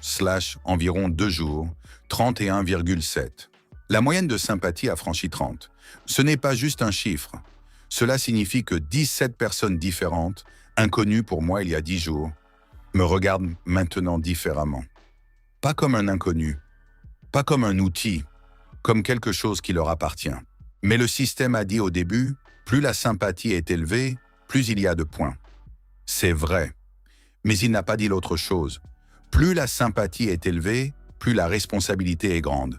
environ 2 jours, 31,7. La moyenne de sympathie a franchi 30. Ce n'est pas juste un chiffre. Cela signifie que 17 personnes différentes, inconnues pour moi il y a 10 jours, me regardent maintenant différemment. Pas comme un inconnu, pas comme un outil, comme quelque chose qui leur appartient. Mais le système a dit au début, plus la sympathie est élevée, plus il y a de points. C'est vrai, mais il n'a pas dit l'autre chose. Plus la sympathie est élevée, plus la responsabilité est grande.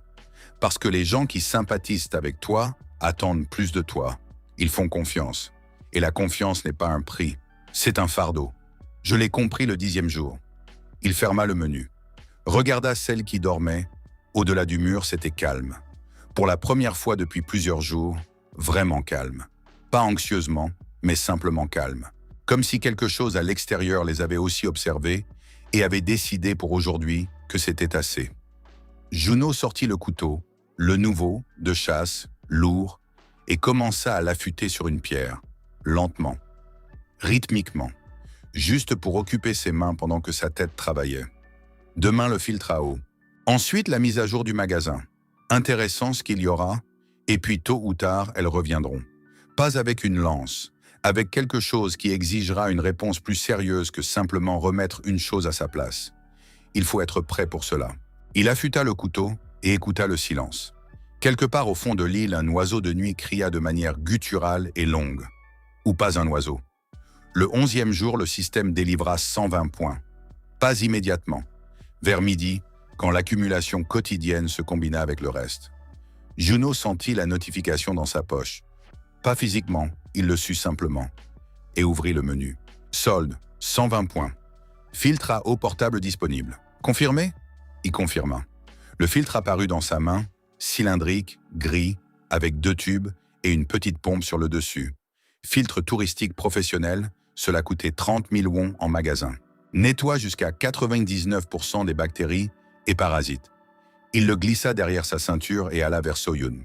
Parce que les gens qui sympathisent avec toi attendent plus de toi. Ils font confiance. Et la confiance n'est pas un prix, c'est un fardeau. Je l'ai compris le 10e jour. Il ferma le menu. Regarda celle qui dormait. Au-delà du mur, c'était calme. Pour la première fois depuis plusieurs jours, vraiment calme. Pas anxieusement, mais simplement calme. Comme si quelque chose à l'extérieur les avait aussi observés et avait décidé pour aujourd'hui que c'était assez. Juno sortit le couteau, le nouveau, de chasse, lourd, et commença à l'affûter sur une pierre, lentement, rythmiquement, juste pour occuper ses mains pendant que sa tête travaillait. Demain le filtre à eau. Ensuite la mise à jour du magasin. Intéressant ce qu'il y aura, et puis tôt ou tard elles reviendront. Pas avec une lance, avec quelque chose qui exigera une réponse plus sérieuse que simplement remettre une chose à sa place. Il faut être prêt pour cela. Il affûta le couteau et écouta le silence. Quelque part au fond de l'île, un oiseau de nuit cria de manière gutturale et longue. Ou pas un oiseau. Le 11e jour, le système délivra 120 points. Pas immédiatement. Vers midi, quand l'accumulation quotidienne se combina avec le reste. Juno sentit la notification dans sa poche. Pas physiquement, il le sut simplement. Et ouvrit le menu. Solde, 120 points. Filtre à eau portable disponible. Confirmé ? Il confirma. Le filtre apparut dans sa main, cylindrique, gris, avec 2 tubes et une petite pompe sur le dessus. Filtre touristique professionnel, cela coûtait 30 000 wons en magasin. Nettoie jusqu'à 99% des bactéries et parasites. Il le glissa derrière sa ceinture et alla vers So-yoon.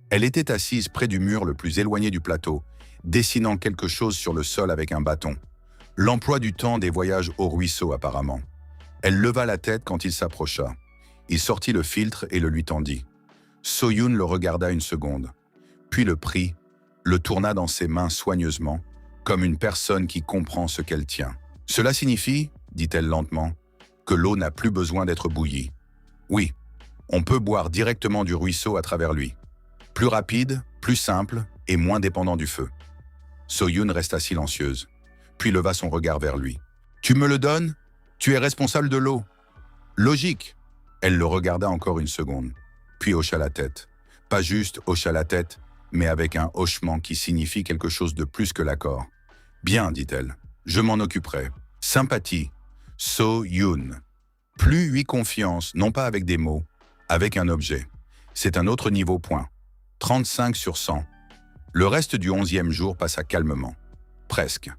Elle était assise près du mur le plus éloigné du plateau, dessinant quelque chose sur le sol avec un bâton. L'emploi du temps des voyages au ruisseau apparemment. Elle leva la tête quand il s'approcha. Il sortit le filtre et le lui tendit. So-yoon le regarda une seconde, puis le prit, le tourna dans ses mains soigneusement, comme une personne qui comprend ce qu'elle tient. « Cela signifie, dit-elle lentement, que l'eau n'a plus besoin d'être bouillie. Oui, on peut boire directement du ruisseau à travers lui. Plus rapide, plus simple et moins dépendant du feu. » So-Yoon resta silencieuse, puis leva son regard vers lui. « Tu me le donnes? Tu es responsable de l'eau. » « Logique. » Elle le regarda encore une seconde, puis hocha la tête. Pas juste hocha la tête, mais avec un hochement qui signifie quelque chose de plus que l'accord. « Bien, dit-elle, je m'en occuperai. Sympathie. So-Yoon. » Plus lui confiance, non pas avec des mots, avec un objet. C'est un autre niveau point. 35 sur 100. Le reste du 11e jour passa calmement. Presque.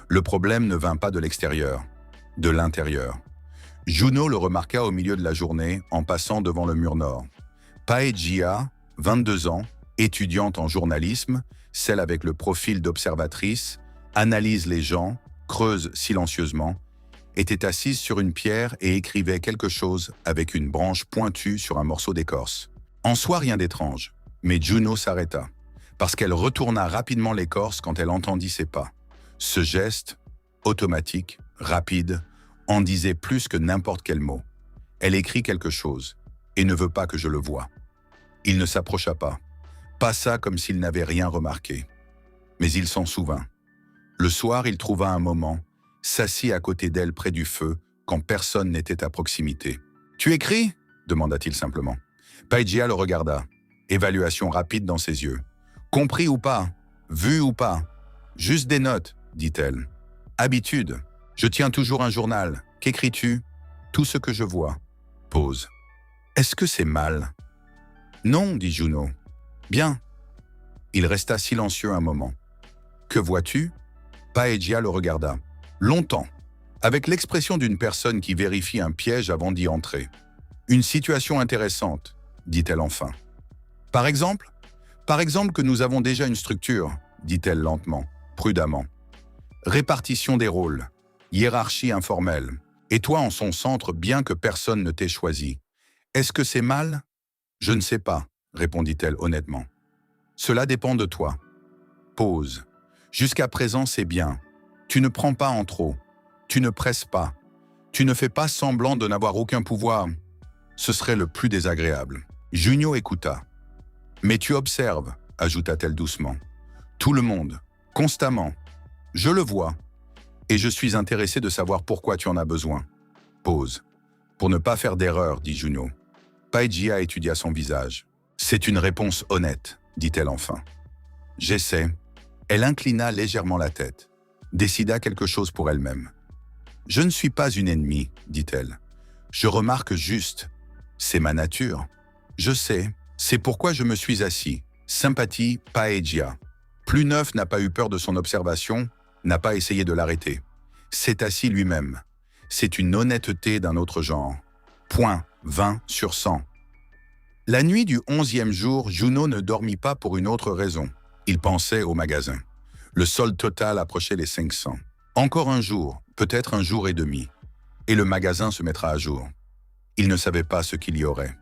Le problème ne vint pas de l'extérieur, de l'intérieur. Juno le remarqua au milieu de la journée en passant devant le mur nord. Pae-Jia, 22 ans, étudiante en journalisme, celle avec le profil d'observatrice, analyse les gens, creuse silencieusement, était assise sur une pierre et écrivait quelque chose avec une branche pointue sur un morceau d'écorce. En soi, rien d'étrange, mais Juno s'arrêta, parce qu'elle retourna rapidement l'écorce quand elle entendit ses pas. Ce geste, automatique, rapide, en disait plus que n'importe quel mot. Elle écrit quelque chose, et ne veut pas que je le voie. Il ne s'approcha pas, passa comme s'il n'avait rien remarqué. Mais il s'en souvint. Le soir, il trouva un moment, s'assit à côté d'elle près du feu, quand personne n'était à proximité. « Tu écris » demanda-t-il simplement. Pae-Jia le regarda, évaluation rapide dans ses yeux. « Compris ou pas? Vu ou pas? Juste des notes, dit-elle. Habitude. Je tiens toujours un journal. Qu'écris-tu? Tout ce que je vois. Pause. Est-ce que c'est mal? Non, dit Juno. Bien. Il resta silencieux un moment. Que vois-tu? Pae-Jia le regarda. Longtemps, avec l'expression d'une personne qui vérifie un piège avant d'y entrer. Une situation intéressante, dit-elle enfin. Par exemple que nous avons déjà une structure, dit-elle lentement, prudemment. Répartition des rôles. Hiérarchie informelle, et toi en son centre bien que personne ne t'ait choisi. Est-ce que c'est mal? Je ne sais pas, répondit-elle honnêtement. Cela dépend de toi. Pause. Jusqu'à présent c'est bien. Tu ne prends pas en trop. Tu ne presses pas. Tu ne fais pas semblant de n'avoir aucun pouvoir. Ce serait le plus désagréable. Juno écouta. Mais tu observes, ajouta-t-elle doucement. Tout le monde, constamment. Je le vois. Et je suis intéressé de savoir pourquoi tu en as besoin. Pause. Pour ne pas faire d'erreur, dit Juno. Pae-Jia étudia son visage. C'est une réponse honnête, dit-elle enfin. J'essaie. Elle inclina légèrement la tête. Décida quelque chose pour elle-même. Je ne suis pas une ennemie, dit-elle. Je remarque juste. C'est ma nature. Je sais. C'est pourquoi je me suis assis. Sympathie, Pae-Jia. Plus neuf n'a pas eu peur de son observation, n'a pas essayé de l'arrêter. C'est assis lui-même. C'est une honnêteté d'un autre genre. Point 20 sur 100. La nuit du 11e jour, Juno ne dormit pas pour une autre raison. Il pensait au magasin. Le solde total approchait les 500. Encore un jour, peut-être un jour et demi. Et le magasin se mettra à jour. Il ne savait pas ce qu'il y aurait.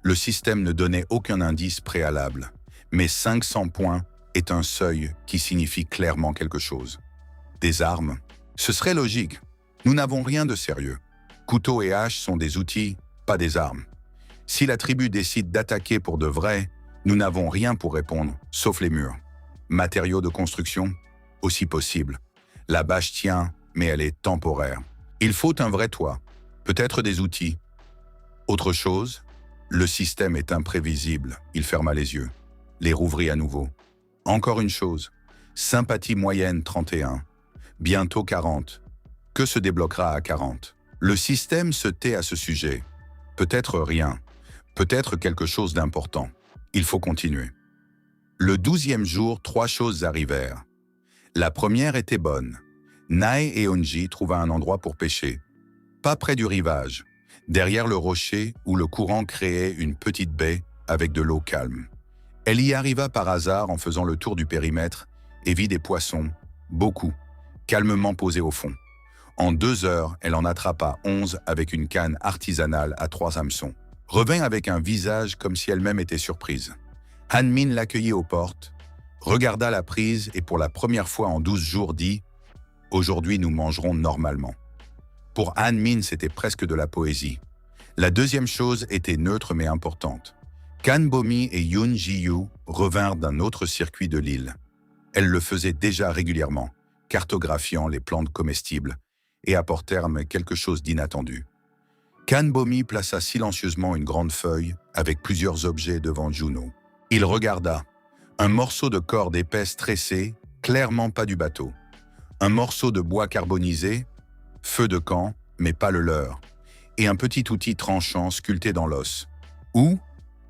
Le système ne donnait aucun indice préalable. Mais 500 points est un seuil qui signifie clairement quelque chose. Des armes? Ce serait logique. Nous n'avons rien de sérieux. Couteaux et haches sont des outils, pas des armes. Si la tribu décide d'attaquer pour de vrai, nous n'avons rien pour répondre, sauf les murs. Matériaux de construction? Aussi possible. La bâche tient, mais elle est temporaire. Il faut un vrai toit, peut-être des outils. Autre chose? Le système est imprévisible. Il ferma les yeux. Les rouvrit à nouveau. Encore une chose. Sympathie moyenne 31. Bientôt 40. Que se débloquera à 40? Le système se tait à ce sujet. Peut-être rien. Peut-être quelque chose d'important. Il faut continuer. Le 12e jour, 3 choses arrivèrent. La première était bonne. Nae et Onji trouva un endroit pour pêcher. Pas près du rivage, derrière le rocher où le courant créait une petite baie avec de l'eau calme. Elle y arriva par hasard en faisant le tour du périmètre et vit des poissons, beaucoup, calmement posés au fond. En 2 heures, elle en attrapa 11 avec une canne artisanale à 3 hameçons. Revint avec un visage comme si elle-même était surprise. Han-Min l'accueillit aux portes, regarda la prise et pour la première fois en 12 jours dit « Aujourd'hui, nous mangerons normalement ». Pour Han-Min, c'était presque de la poésie. La deuxième chose était neutre mais importante. Kan Bo-mi et Yoon Ji-yu revinrent d'un autre circuit de l'île. Elle le faisait déjà régulièrement, cartographiant les plantes comestibles, et à port terme quelque chose d'inattendu. Kanbomi plaça silencieusement une grande feuille avec plusieurs objets devant Juno. Il regarda. Un morceau de corde épaisse tressée, clairement pas du bateau. Un morceau de bois carbonisé, feu de camp, mais pas le leur. Et un petit outil tranchant sculpté dans l'os. Où?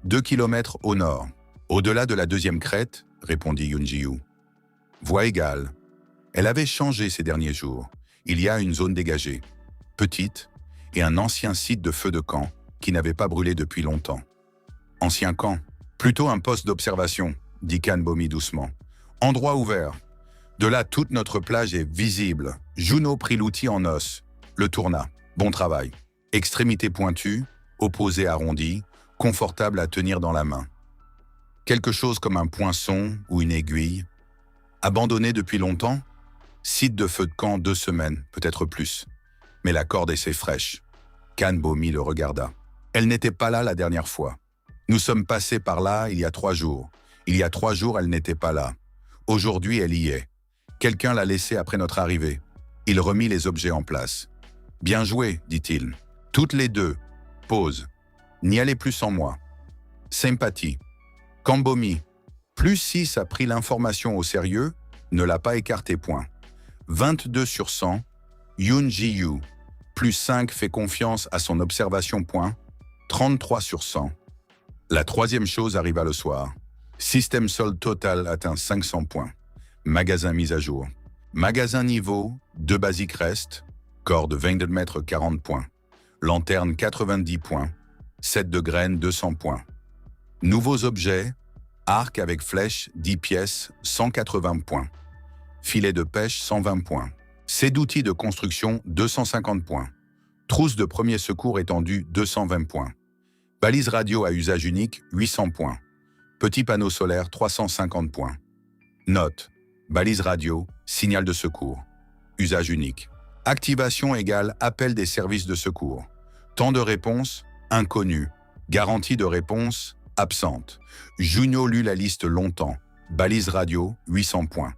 2 kilomètres au nord. Au-delà de la deuxième crête, répondit Yunjiyu. Voie égale. Elle avait changé ces derniers jours. Il y a une zone dégagée, petite, et un ancien site de feu de camp qui n'avait pas brûlé depuis longtemps. Ancien camp? Plutôt un poste d'observation, dit Kanbomi doucement. Endroit ouvert. De là, toute notre plage est visible. Juno prit l'outil en os, le tourna. Bon travail. Extrémité pointue, opposé arrondi, confortable à tenir dans la main. Quelque chose comme un poinçon ou une aiguille. Abandonné depuis longtemps? Site de feu de camp 2 semaines, peut-être plus. Mais la corde est fraîche. Kanbomi le regarda. Elle n'était pas là la dernière fois. Nous sommes passés par là il y a 3 jours. Il y a 3 jours, elle n'était pas là. Aujourd'hui, elle y est. Quelqu'un l'a laissée après notre arrivée. Il remit les objets en place. Bien joué, dit-il. Toutes les deux. Pause. N'y allez plus sans moi. Sympathie. Kanbomi. Plus 6 a pris l'information au sérieux, ne l'a pas écarté point. 22 sur 100. Yunjiyu. Plus 5 fait confiance à son observation point. 33 sur 100. La troisième chose arriva le soir. Système solde total atteint 500 points. Magasin mis à jour. Magasin niveau, 2 basiques restent. Corde 22 mètres 40 points. Lanterne 90 points. 7 de graines 200 points. Nouveaux objets. Arc avec flèche 10 pièces 180 points. Filet de pêche 120 points. Set d'outils de construction 250 points. Trousse de premier secours étendue 220 points. Balise radio à usage unique 800 points. Petit panneau solaire 350 points. Note. Balise radio, signal de secours. Usage unique. Activation égale appel des services de secours. Temps de réponse, inconnu. Garantie de réponse, absente. Juno lut la liste longtemps. Balise radio, 800 points.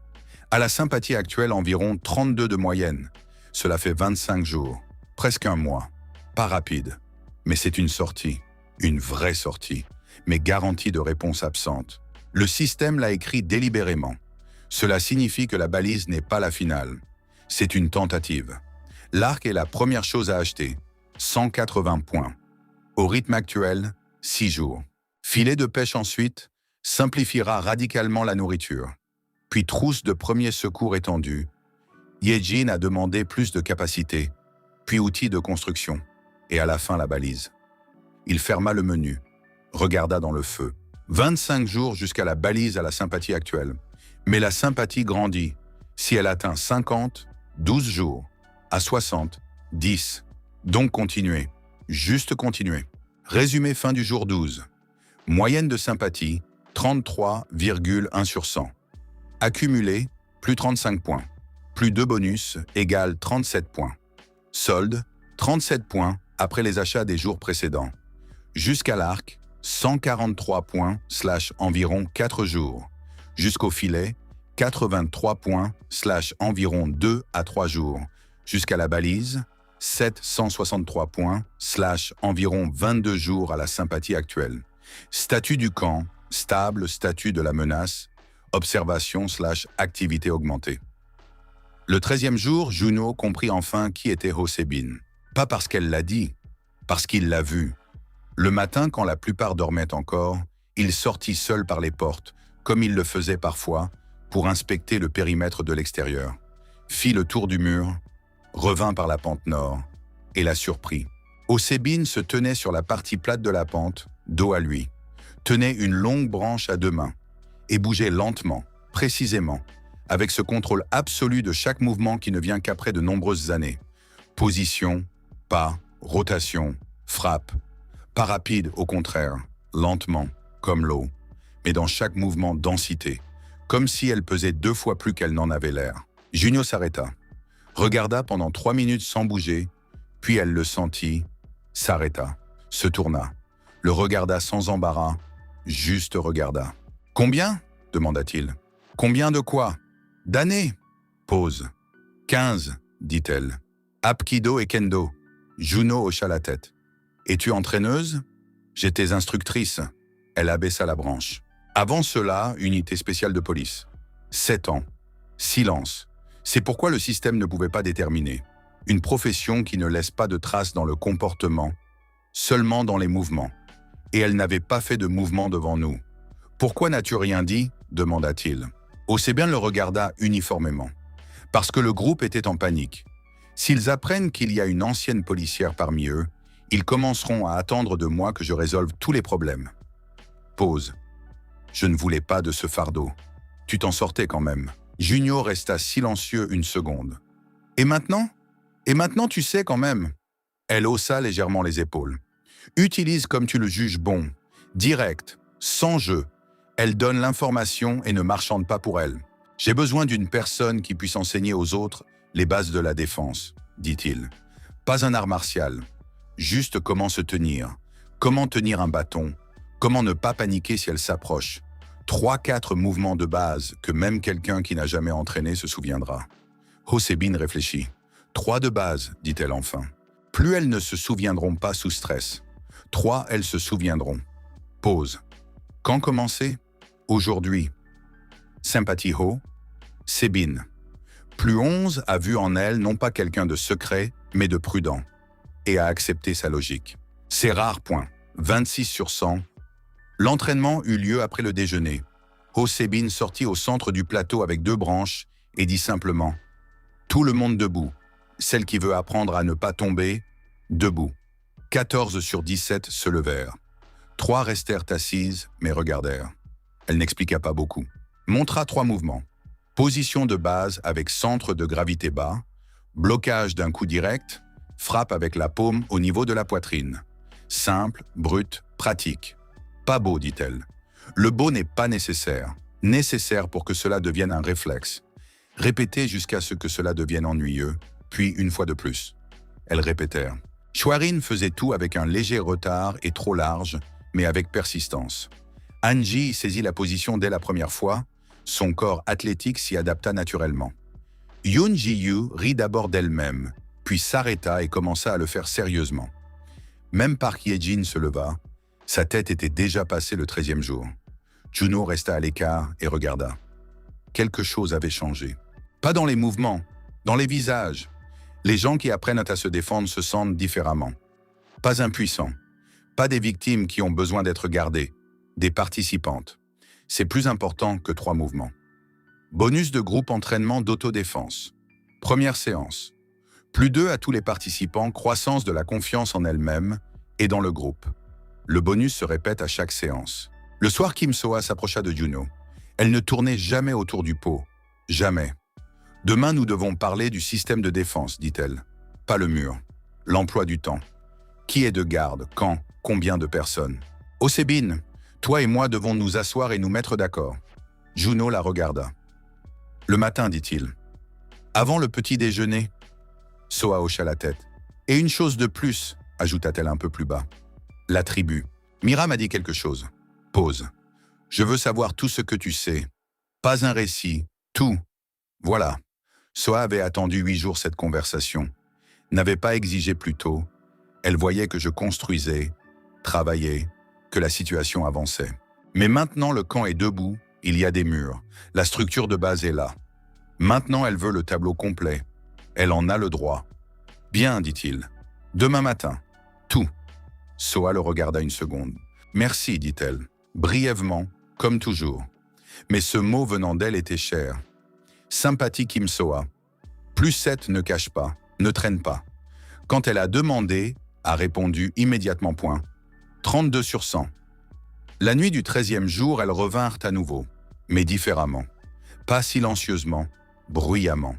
À la sympathie actuelle, environ 32 de moyenne. Cela fait 25 jours. Presque un mois. Pas rapide. Mais c'est une sortie. Une vraie sortie. Mais garantie de réponse absente. Le système l'a écrit délibérément. Cela signifie que la balise n'est pas la finale. C'est une tentative. L'arc est la première chose à acheter. 180 points. Au rythme actuel, 6 jours. Filet de pêche ensuite simplifiera radicalement la nourriture. Puis trousse de premier secours étendue. Yejin a demandé plus de capacité, puis outils de construction, et à la fin la balise. Il ferma le menu, regarda dans le feu. 25 jours jusqu'à la balise à la sympathie actuelle. Mais la sympathie grandit. Si elle atteint 50, 12 jours. À 60, 10. Donc continuez. Juste continuer. Résumé fin du jour 12. Moyenne de sympathie, 33,1 sur 100. Accumulé, plus 35 points. Plus 2 bonus, égale 37 points. Solde, 37 points après les achats des jours précédents. Jusqu'à l'arc, 143 points / environ 4 jours. Jusqu'au filet, 83 points / environ 2 à 3 jours. Jusqu'à la balise, 763 points / environ 22 jours à la sympathie actuelle. Statut du camp, stable, statut de la menace, observation / activité augmentée. Le 13e jour, Juno comprit enfin qui était Hosebin. Pas parce qu'elle l'a dit, parce qu'il l'a vu. Le matin, quand la plupart dormaient encore, il sortit seul par les portes, comme il le faisait parfois, pour inspecter le périmètre de l'extérieur. Fit le tour du mur, revint par la pente nord, et la surprit. Hosebin se tenait sur la partie plate de la pente, dos à lui, tenait une longue branche à 2 mains, et bougeait lentement, précisément, avec ce contrôle absolu de chaque mouvement qui ne vient qu'après de nombreuses années. Position, pas, rotation, frappe. Pas rapide, au contraire, lentement, comme l'eau, mais dans chaque mouvement densité, comme si elle pesait 2 fois plus qu'elle n'en avait l'air. Juno s'arrêta, regarda pendant 3 minutes sans bouger, puis elle le sentit, s'arrêta, se tourna, le regarda sans embarras, juste regarda. « Combien ?» demanda-t-il. « Combien de quoi? D'années? Pause. 15, dit-elle. Apkido et kendo. Juno hocha la tête. Es-tu entraîneuse? J'étais instructrice. Elle abaissa la branche. Avant cela, unité spéciale de police. 7 ans. Silence. C'est pourquoi le système ne pouvait pas déterminer. Une profession qui ne laisse pas de traces dans le comportement, seulement dans les mouvements. Et elle n'avait pas fait de mouvement devant nous. Pourquoi n'as-tu rien dit? Demanda-t-il. Osebin le regarda uniformément. Parce que le groupe était en panique. S'ils apprennent qu'il y a une ancienne policière parmi eux, ils commenceront à attendre de moi que je résolve tous les problèmes. Pause. Je ne voulais pas de ce fardeau. Tu t'en sortais quand même. Junio resta silencieux une seconde. Et maintenant? Et maintenant tu sais quand même. Elle haussa légèrement les épaules. Utilise comme tu le juges bon. Direct, sans jeu. Elle donne l'information et ne marchande pas pour elle. J'ai besoin d'une personne qui puisse enseigner aux autres les bases de la défense, dit-il. Pas un art martial. Juste comment se tenir. Comment tenir un bâton. Comment ne pas paniquer si elle s'approche. 3-4 mouvements de base que même quelqu'un qui n'a jamais entraîné se souviendra. Osebin réfléchit. 3 de base, dit-elle enfin. Plus elles ne se souviendront pas sous stress. 3, elles se souviendront. Pause. Quand commencer? Aujourd'hui. Sympathie Ho. Sebin. Plus 11 a vu en elle non pas quelqu'un de secret, mais de prudent, et a accepté sa logique. C'est rare, point. 26 sur 100. L'entraînement eut lieu après le déjeuner. Osebin sortit au centre du plateau avec 2 branches et dit simplement « Tout le monde debout. Celle qui veut apprendre à ne pas tomber, debout. » 14 sur 17 se levèrent. 3 restèrent assises, mais regardèrent. Elle n'expliqua pas beaucoup. Montra 3 mouvements. Position de base avec centre de gravité bas, blocage d'un coup direct, frappe avec la paume au niveau de la poitrine. Simple, brut, pratique. Pas beau, dit-elle. Le beau n'est pas nécessaire. Nécessaire pour que cela devienne un réflexe. Répétez jusqu'à ce que cela devienne ennuyeux, puis une fois de plus. Elles répétèrent. Chouarine faisait tout avec un léger retard et trop large, mais avec persistance. Angie saisit la position dès la première fois. Son corps athlétique s'y adapta naturellement. Yoon Ji-yu rit d'abord d'elle-même, puis s'arrêta et commença à le faire sérieusement. Même Park Ye-jin se leva. Sa tête était déjà passée le 13e jour. Juno resta à l'écart et regarda. Quelque chose avait changé. Pas dans les mouvements, dans les visages. Les gens qui apprennent à se défendre se sentent différemment. Pas impuissants. Pas des victimes qui ont besoin d'être gardées. Des participantes. C'est plus important que 3 mouvements. Bonus de groupe entraînement d'autodéfense. Première séance. Plus 2 à tous les participants, croissance de la confiance en elles-mêmes et dans le groupe. Le bonus se répète à chaque séance. Le soir, Kim Soa s'approcha de Juno. Elle ne tournait jamais autour du pot. Jamais. Demain, nous devons parler du système de défense, dit-elle. Pas le mur. L'emploi du temps. Qui est de garde? Quand? Combien de personnes? Osebin, toi et moi devons nous asseoir et nous mettre d'accord. Juno la regarda. Le matin, dit-il. Avant le petit déjeuner. Soa hocha la tête. Et une chose de plus, ajouta-t-elle un peu plus bas. La tribu. Mira m'a dit quelque chose. Pause. Je veux savoir tout ce que tu sais. Pas un récit. Tout. Voilà. Soa avait attendu 8 jours cette conversation. N'avait pas exigé plus tôt. Elle voyait que je construisais, travaillais, que la situation avançait. Mais maintenant le camp est debout, il y a des murs. La structure de base est là. Maintenant elle veut le tableau complet. Elle en a le droit. Bien, dit-il. Demain matin. Tout. Soa le regarda une seconde. Merci, dit-elle. Brièvement, comme toujours. Mais ce mot venant d'elle était cher. Sympathie Kim Soa. Plus 7 ne cache pas, ne traîne pas. Quand elle a demandé, a répondu immédiatement point. 32 sur 100. La nuit du 13e jour, elles revinrent à nouveau, mais différemment. Pas silencieusement, bruyamment.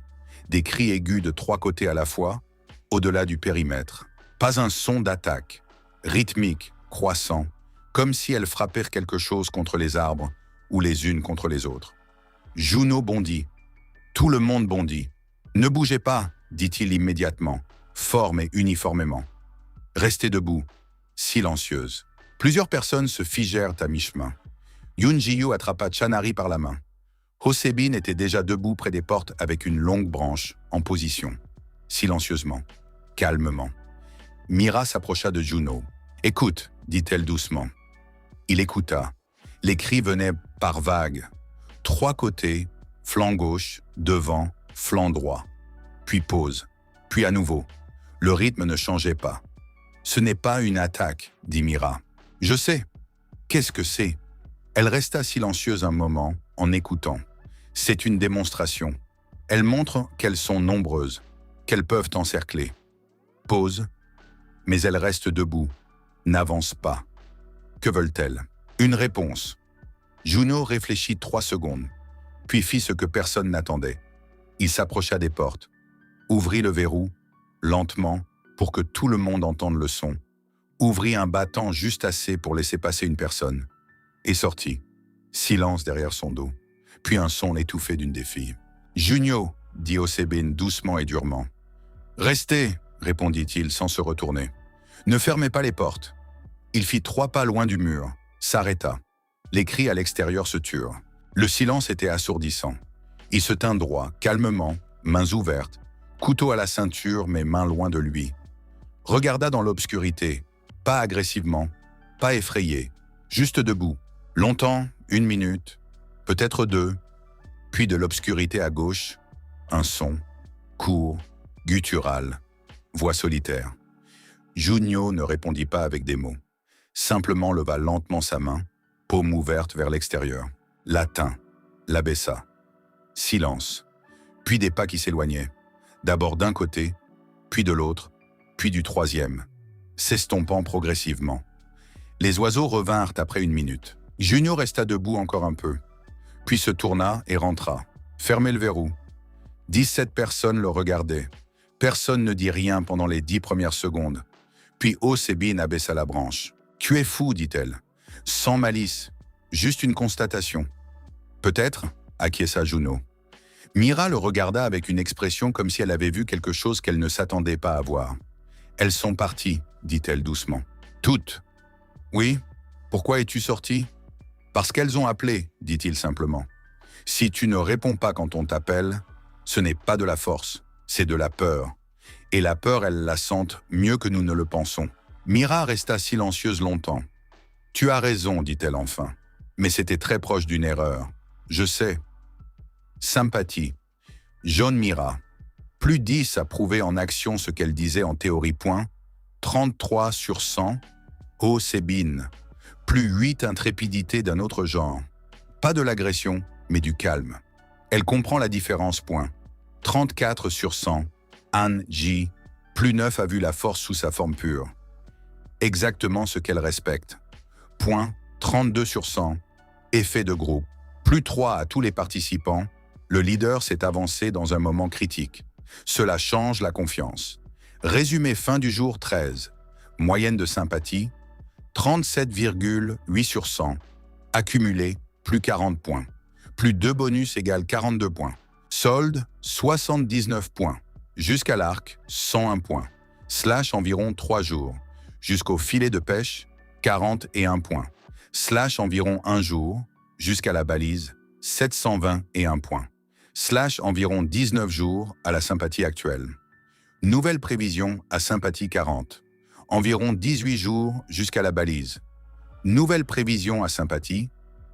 Des cris aigus de 3 côtés à la fois, au-delà du périmètre. Pas un son d'attaque, rythmique, croissant, comme si elles frappèrent quelque chose contre les arbres ou les unes contre les autres. Juno bondit. Tout le monde bondit. « Ne bougez pas », dit-il immédiatement, fort mais uniformément. Restez debout, silencieuse. Plusieurs personnes se figèrent à mi-chemin. Yoon Ji-yu attrapa Chanari par la main. Ho-Se-Bin était déjà debout près des portes avec une longue branche, en position. Silencieusement, calmement. Mira s'approcha de Juno. « Écoute », dit-elle doucement. Il écouta. Les cris venaient par vagues. 3 côtés, flanc gauche, devant, flanc droit. Puis pause, puis à nouveau. Le rythme ne changeait pas. « Ce n'est pas une attaque », dit Mira. « Je sais. Qu'est-ce que c'est ?» Elle resta silencieuse un moment, en écoutant. C'est une démonstration. Elle montre qu'elles sont nombreuses, qu'elles peuvent encercler. Pause, mais elles restent debout, n'avancent pas. Que veulent-elles? Une réponse. Juno réfléchit 3 secondes, puis fit ce que personne n'attendait. Il s'approcha des portes, ouvrit le verrou, lentement, pour que tout le monde entende le son, ouvrit un battant juste assez pour laisser passer une personne, et sortit. Silence derrière son dos, puis un son étouffé d'une des filles. « Junio !» dit Ho-Se-Bin doucement et durement. « Restez !» répondit-il sans se retourner. « Ne fermez pas les portes. » Il fit 3 pas loin du mur, s'arrêta. Les cris à l'extérieur se turent. Le silence était assourdissant. Il se tint droit, calmement, mains ouvertes, couteau à la ceinture mais mains loin de lui. Regarda dans l'obscurité, pas agressivement, pas effrayé, juste debout. Longtemps, 1 minute, peut-être 2, puis de l'obscurité à gauche, un son, court, guttural, voix solitaire. Junio ne répondit pas avec des mots, simplement leva lentement sa main, paume ouverte vers l'extérieur, la tint, l'abaissa. Silence, puis des pas qui s'éloignaient, d'abord d'un côté, puis de l'autre, puis du troisième, s'estompant progressivement. Les oiseaux revinrent après 1 minute. Junio resta debout encore un peu, puis se tourna et rentra. Fermez le verrou. 17 personnes le regardaient. Personne ne dit rien pendant les 10 premières secondes. Puis Ho-Se-Bin abaissa la branche. « Tu es fou, dit-elle. Sans malice, juste une constatation. »« Peut-être, » acquiesça Juno. Mira le regarda avec une expression comme si elle avait vu quelque chose qu'elle ne s'attendait pas à voir. « Elles sont parties, » dit-elle doucement. « Toutes. »« Oui. Pourquoi es-tu sorti ?»« Parce qu'elles ont appelé, » dit-il simplement. « Si tu ne réponds pas quand on t'appelle, ce n'est pas de la force, c'est de la peur. Et la peur, elles la sentent mieux que nous ne le pensons. » Mira resta silencieuse longtemps. « Tu as raison, dit-elle enfin. Mais c'était très proche d'une erreur. Je sais. » Sympathie. Jaune Mira. Plus 10 a prouvé en action ce qu'elle disait en théorie. 33 sur 100. Ho-Se-Bin. Plus 8 intrépidité d'un autre genre. Pas de l'agression, mais du calme. Elle comprend la différence. 34 sur 100. Han-Ji. Plus 9 a vu la force sous sa forme pure. Exactement ce qu'elle respecte. 32 sur 100. Effet de groupe. Plus 3 à tous les participants. Le leader s'est avancé dans un moment critique. Cela change la confiance. Résumé fin du jour 13. Moyenne de sympathie, 37,8 sur 100. Accumulé, plus 40 points. Plus 2 bonus égale 42 points. Solde, 79 points. Jusqu'à l'arc, 101 points. Slash environ 3 jours. Jusqu'au filet de pêche, 41 points. Slash environ 1 jour. Jusqu'à la balise, 721 points. Slash environ 19 jours à la sympathie actuelle. Nouvelle prévision à sympathie 40. Environ 18 jours jusqu'à la balise. Nouvelle prévision à sympathie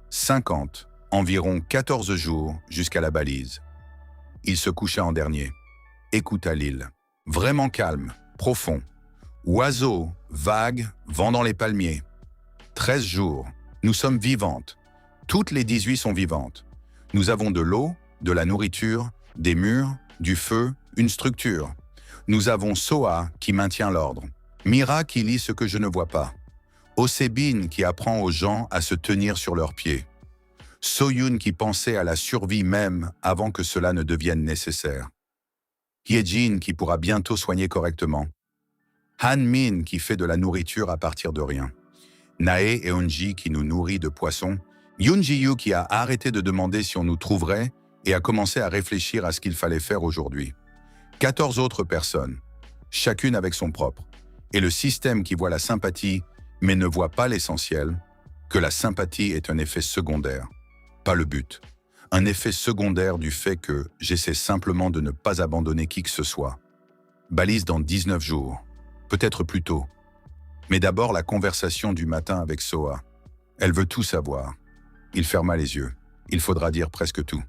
50. Environ 14 jours jusqu'à la balise. Il se coucha en dernier. Écouta l'île. Vraiment calme, profond. Oiseaux, vagues, vent dans les palmiers. 13 jours. Nous sommes vivantes. Toutes les 18 sont vivantes. Nous avons de l'eau, de la nourriture, des murs, du feu, une structure. Nous avons Soa qui maintient l'ordre. Mira qui lit ce que je ne vois pas. Ho-Se-Bin qui apprend aux gens à se tenir sur leurs pieds. So-Yun qui pensait à la survie même avant que cela ne devienne nécessaire. Hye-Jin qui pourra bientôt soigner correctement. Han-Min qui fait de la nourriture à partir de rien. Nae et Eunji qui nous nourrit de poissons. Yoon-Ji-Yu qui a arrêté de demander si on nous trouverait et a commencé à réfléchir à ce qu'il fallait faire aujourd'hui. 14 autres personnes, chacune avec son propre. Et le système qui voit la sympathie, mais ne voit pas l'essentiel, que la sympathie est un effet secondaire, pas le but. Un effet secondaire du fait que j'essaie simplement de ne pas abandonner qui que ce soit. Balise dans 19 jours, peut-être plus tôt. Mais d'abord la conversation du matin avec Soa. Elle veut tout savoir. Il ferma les yeux. Il faudra dire presque tout.